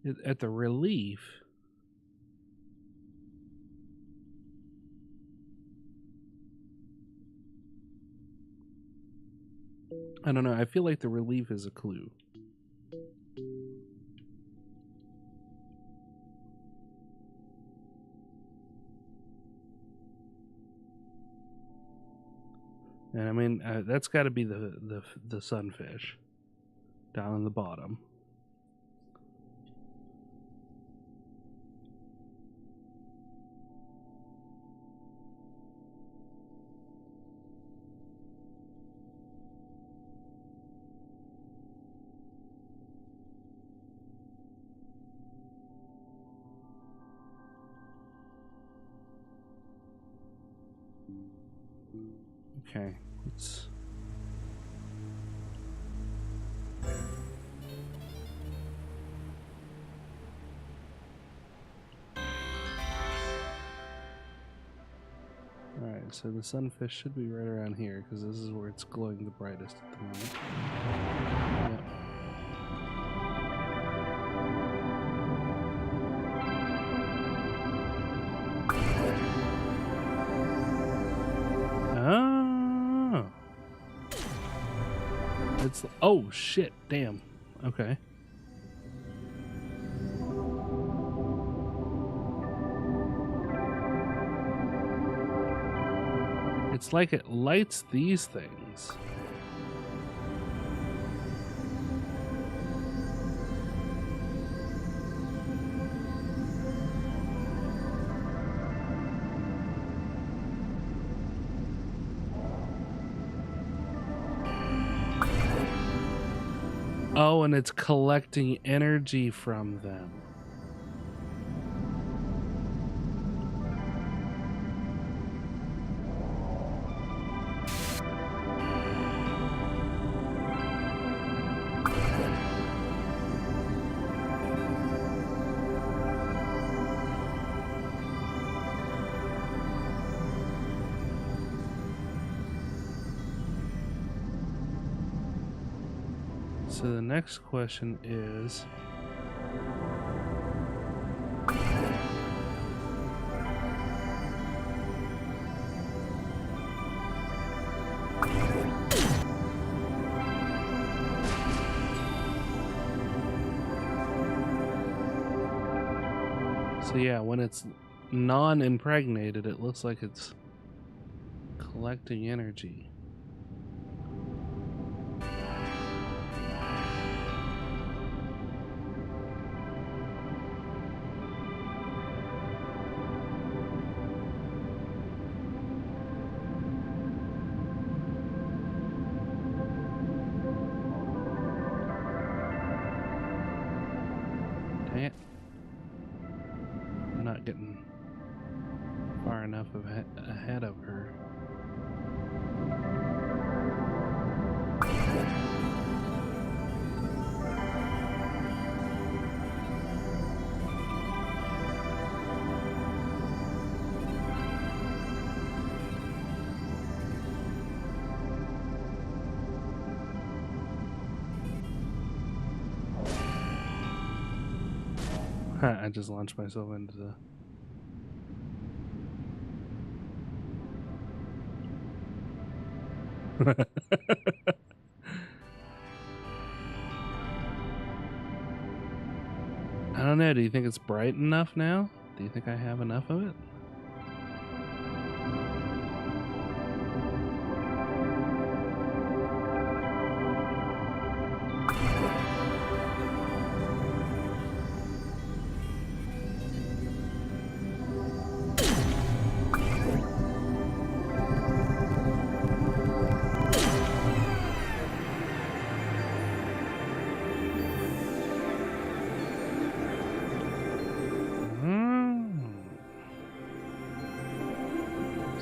relief, I don't know, I feel like the relief is a clue. And I mean, that's got to be the sunfish down in the bottom. Okay, let's... Alright, so the sunfish should be right around here, because this is where it's glowing the brightest at the moment. Yep. It's, oh shit, damn. Okay. It's like it lights these things. Oh, and it's collecting energy from them. So the next question is, so yeah, when it's non-impregnated, it looks like it's collecting energy. I'm not getting far enough ahead of her. I just launched myself into the... I don't know, do you think it's bright enough now? Do you think I have enough of it?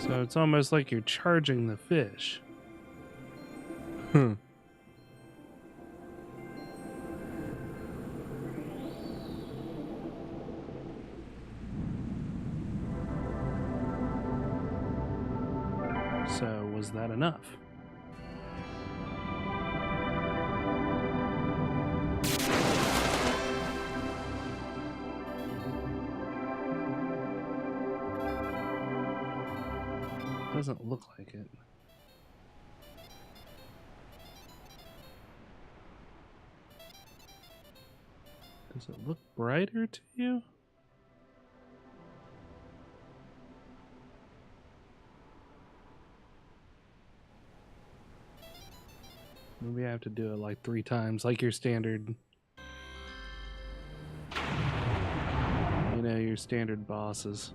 So it's almost like you're charging the fish. So was that enough? Doesn't look like it. Does it look brighter to you? Maybe I have to do it like 3 times, like your standard. You know, your standard bosses.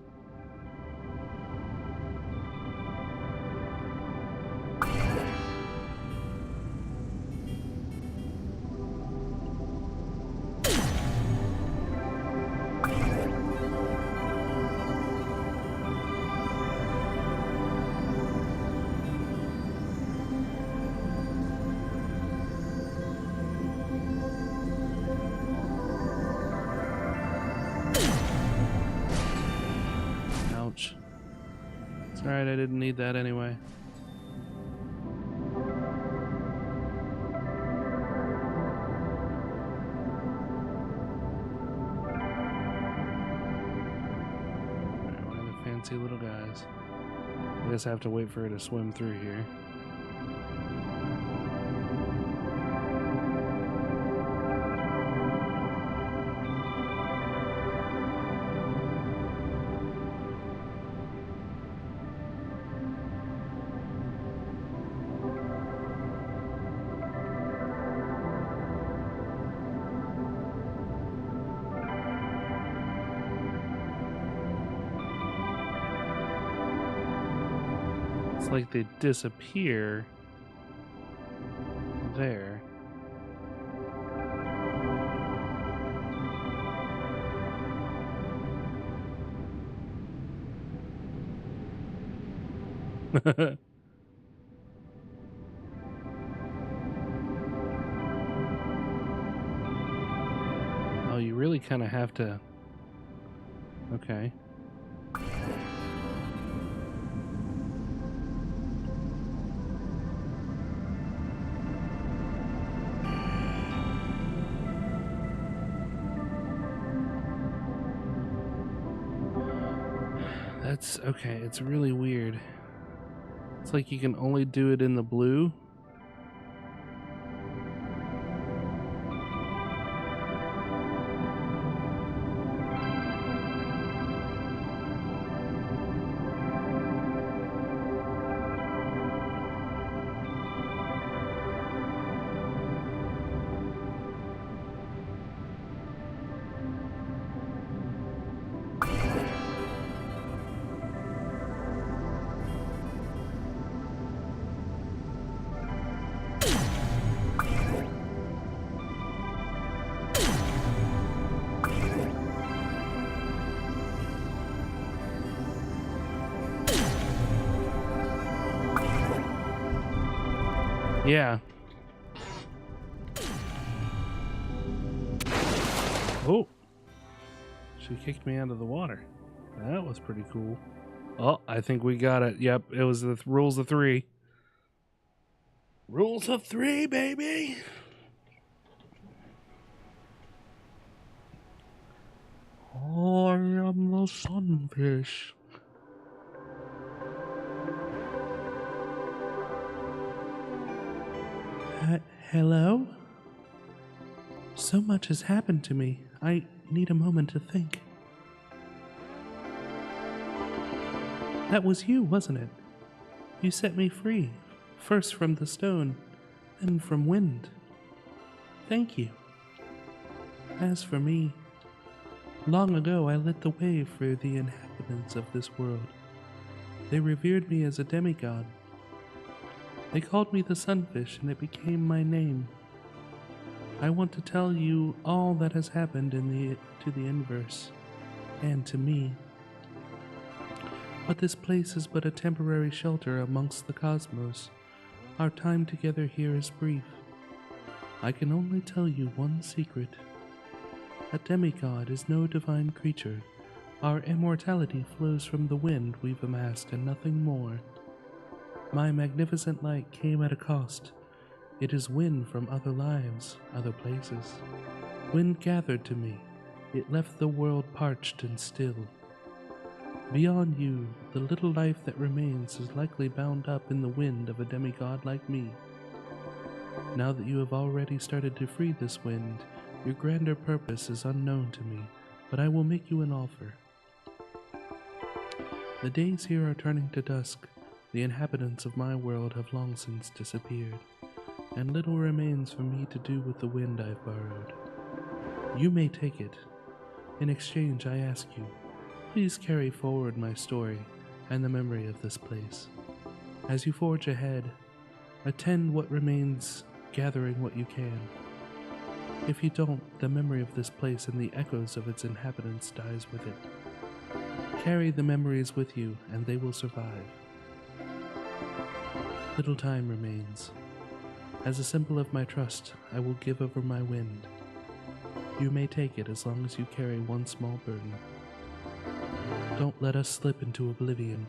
Ouch. It's alright, I didn't need that anyway. Alright, one of the fancy little guys. I guess I have to wait for her to swim through here. It's like they disappear there. Oh, you really kind of have to. Okay. That's okay. It's really weird. It's like you can only do it in the blue. Yeah. Oh. She kicked me out of the water. That was pretty cool. Oh, I think we got it. Yep, it was the rules of 3. Rules of 3, baby. I am the sunfish. Hello? So much has happened to me. I need a moment to think. That was you, wasn't it? You set me free, first from the stone, then from wind. Thank you. As for me, long ago I lit the way for the inhabitants of this world. They revered me as a demigod. They called me the Sunfish, and it became my name. I want to tell you all that has happened to the universe, and to me. But this place is but a temporary shelter amongst the cosmos. Our time together here is brief. I can only tell you one secret. A demigod is no divine creature. Our immortality flows from the wind we've amassed and nothing more. My magnificent light came at a cost. It is wind from other lives, other places. Wind gathered to me. It left the world parched and still. Beyond you, the little life that remains is likely bound up in the wind of a demigod like me. Now that you have already started to free this wind, your grander purpose is unknown to me, but I will make you an offer. The days here are turning to dusk. The inhabitants of my world have long since disappeared, and little remains for me to do with the wind I've borrowed. You may take it. In exchange, I ask you, please carry forward my story and the memory of this place. As you forge ahead, attend what remains, gathering what you can. If you don't, the memory of this place and the echoes of its inhabitants dies with it. Carry the memories with you, and they will survive. Little time remains. As a symbol of my trust, I will give over my wind. You may take it as long as you carry one small burden. Don't let us slip into oblivion.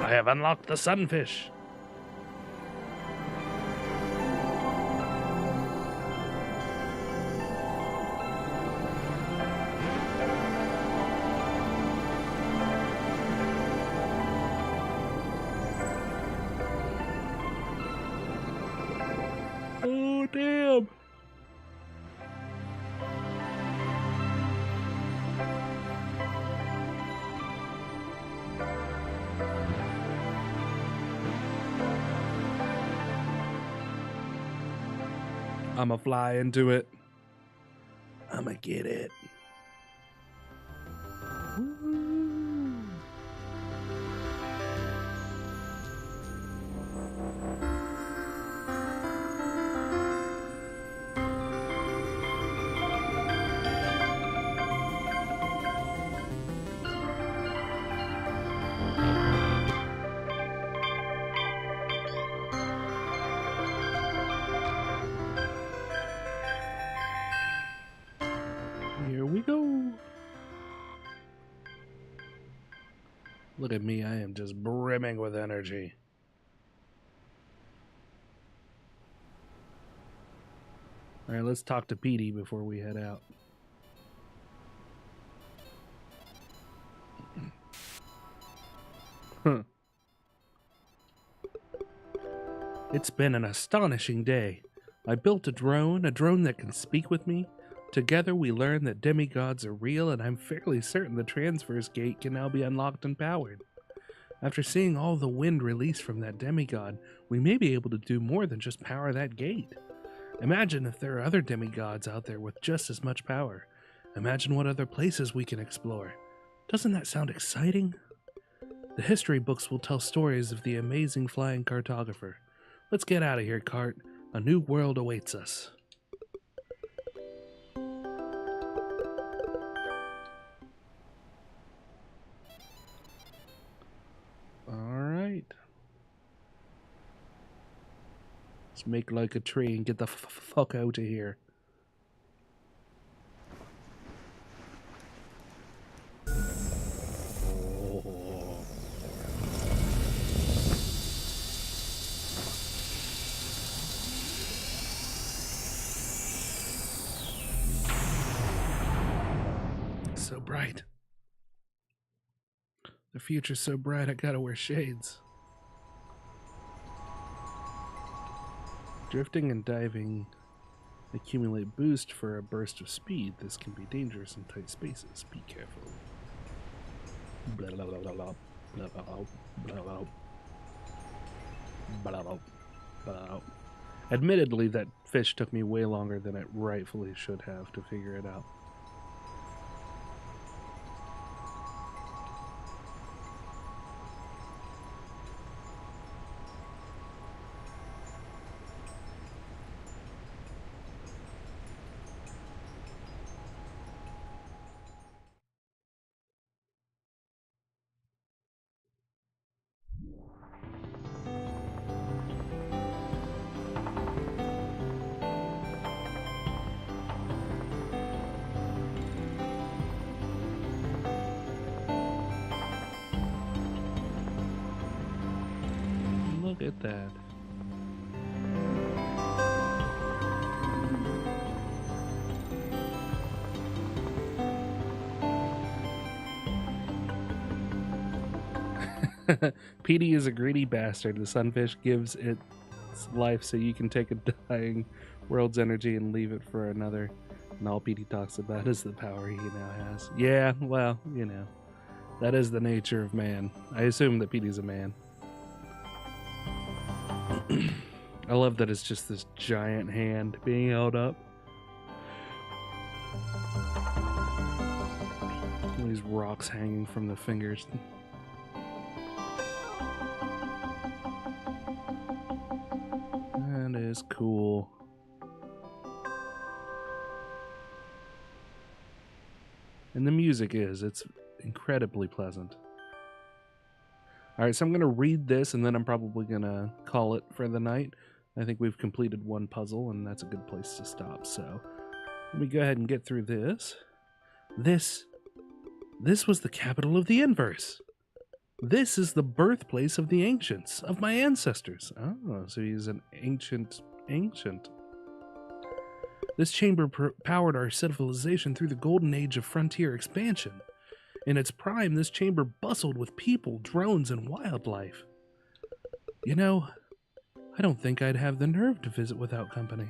I have unlocked the SUNFISH. Oh, damn. I'ma fly into it. I'ma get it. Woo. Here we go. Look at me, I am just brimming with energy. Alright, let's talk to Petey before we head out. Huh. It's been an astonishing day. I built a drone that can speak with me. Together we learned that demigods are real, and I'm fairly certain the transverse gate can now be unlocked and powered. After seeing all the wind released from that demigod, we may be able to do more than just power that gate. Imagine if there are other demigods out there with just as much power. Imagine what other places we can explore. Doesn't that sound exciting? The history books will tell stories of the amazing flying cartographer. Let's get out of here, Cart. A new world awaits us. Alright. Let's make like a tree and get the fuck out of here. So bright. The future's so bright, I gotta wear shades. Drifting and diving accumulate boost for a burst of speed. This can be dangerous in tight spaces. Be careful. Blah, blah, blah, blah, blah, blah, blah, blah, blah, blah, blah. Admittedly, that fish took me way longer than it rightfully should have to figure it out. Look at that. Petey is a greedy bastard. The sunfish gives its life so you can take a dying world's energy and leave it for another. And all Petey talks about is the power he now has. Yeah, well, you know, that is the nature of man. I assume that Petey's a man. I love that it's just this giant hand being held up. All these rocks hanging from the fingers. That is cool. And the music it's incredibly pleasant. Alright, so I'm going to read this and then I'm probably going to call it for the night. I think we've completed one puzzle and that's a good place to stop. So let me go ahead and get through this. This was the capital of the Inverse. This is the birthplace of the ancients, of my ancestors. Oh, so he's an ancient. This chamber powered our civilization through the golden age of frontier expansion. In its prime, this chamber bustled with people, drones, and wildlife. You know, I don't think I'd have the nerve to visit without company.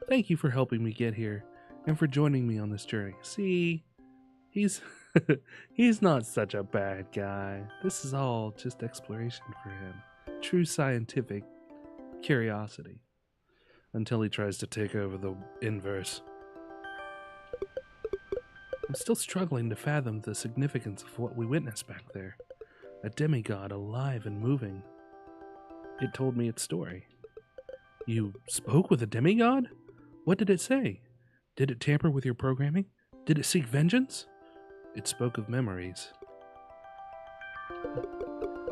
Thank you for helping me get here, and for joining me on this journey. See, he's not such a bad guy. This is all just exploration for him. True scientific curiosity. Until he tries to take over the Inverse. I'm still struggling to fathom the significance of what we witnessed back there. A demigod alive and moving. It told me its story. You spoke with a demigod? What did it say? Did it tamper with your programming? Did it seek vengeance? It spoke of memories.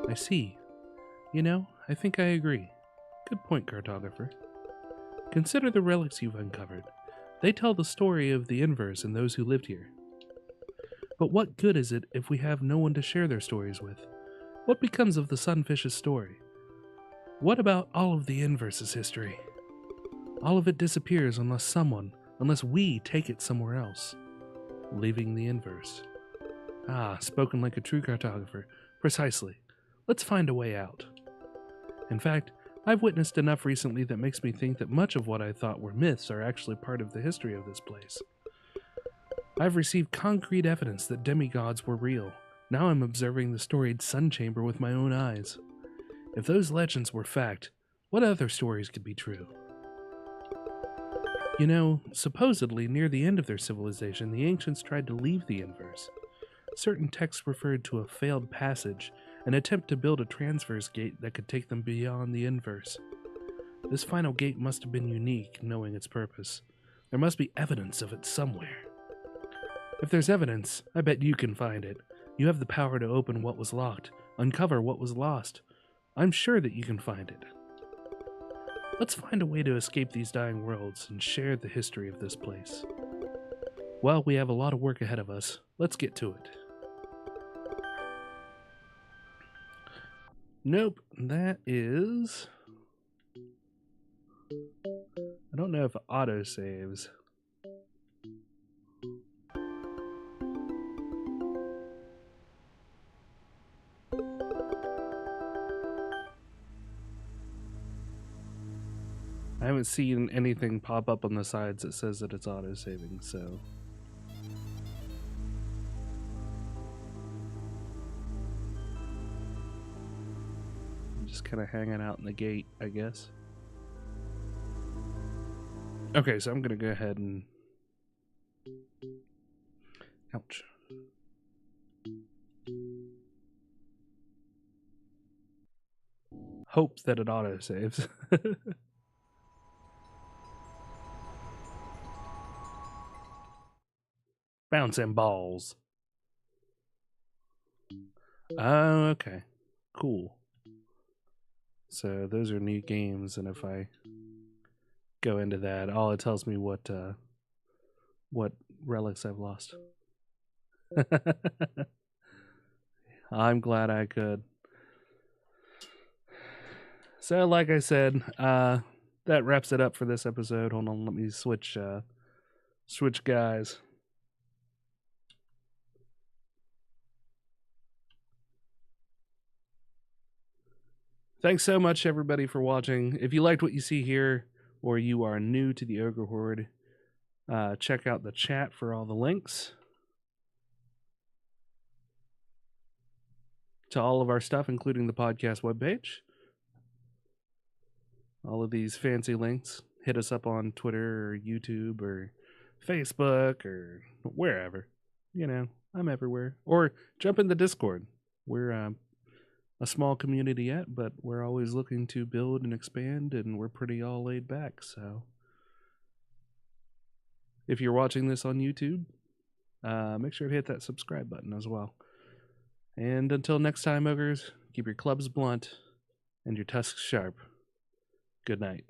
I see. You know, I think I agree. Good point, cartographer. Consider the relics you've uncovered. They tell the story of the Inverse and those who lived here. But what good is it if we have no one to share their stories with? What becomes of the Sunfish's story? What about all of the Inverse's history? All of it disappears unless we take it somewhere else, leaving the Inverse. Ah, spoken like a true cartographer. Precisely. Let's find a way out. In fact, I've witnessed enough recently that makes me think that much of what I thought were myths are actually part of the history of this place. I've received concrete evidence that demigods were real. Now I'm observing the storied sun chamber with my own eyes. If those legends were fact, what other stories could be true? You know, supposedly near the end of their civilization, the ancients tried to leave the Inverse. Certain texts referred to a failed passage, an attempt to build a transverse gate that could take them beyond the Inverse. This final gate must have been unique, knowing its purpose. There must be evidence of it somewhere. If there's evidence, I bet you can find it. You have the power to open what was locked, uncover what was lost. I'm sure that you can find it. Let's find a way to escape these dying worlds and share the history of this place. Well, we have a lot of work ahead of us. Let's get to it. Nope, that is... I don't know if it auto-saves. I haven't seen anything pop up on the sides that says that it's auto-saving, so... just kind of hanging out in the gate, I guess. Okay, so I'm gonna go ahead and... Ouch. Hope that it auto-saves. Bouncing balls. Oh, okay. Cool. So those are new games, and if I go into that, all it tells me what relics I've lost. I'm glad I could. So, like I said, that wraps it up for this episode. Hold on, let me switch guys. Thanks so much, everybody, for watching. If you liked what you see here, or you are new to the Ogre Horde, check out the chat for all the links to all of our stuff, including the podcast webpage. All of these fancy links. Hit us up on Twitter or YouTube or Facebook or wherever. You know, I'm everywhere. Or jump in the Discord. We're a small community yet, but we're always looking to build and expand, and we're pretty all laid back. So if you're watching this on YouTube, make sure to hit that subscribe button as well. And until next time, Ogres, keep your clubs blunt and your tusks sharp. Good night.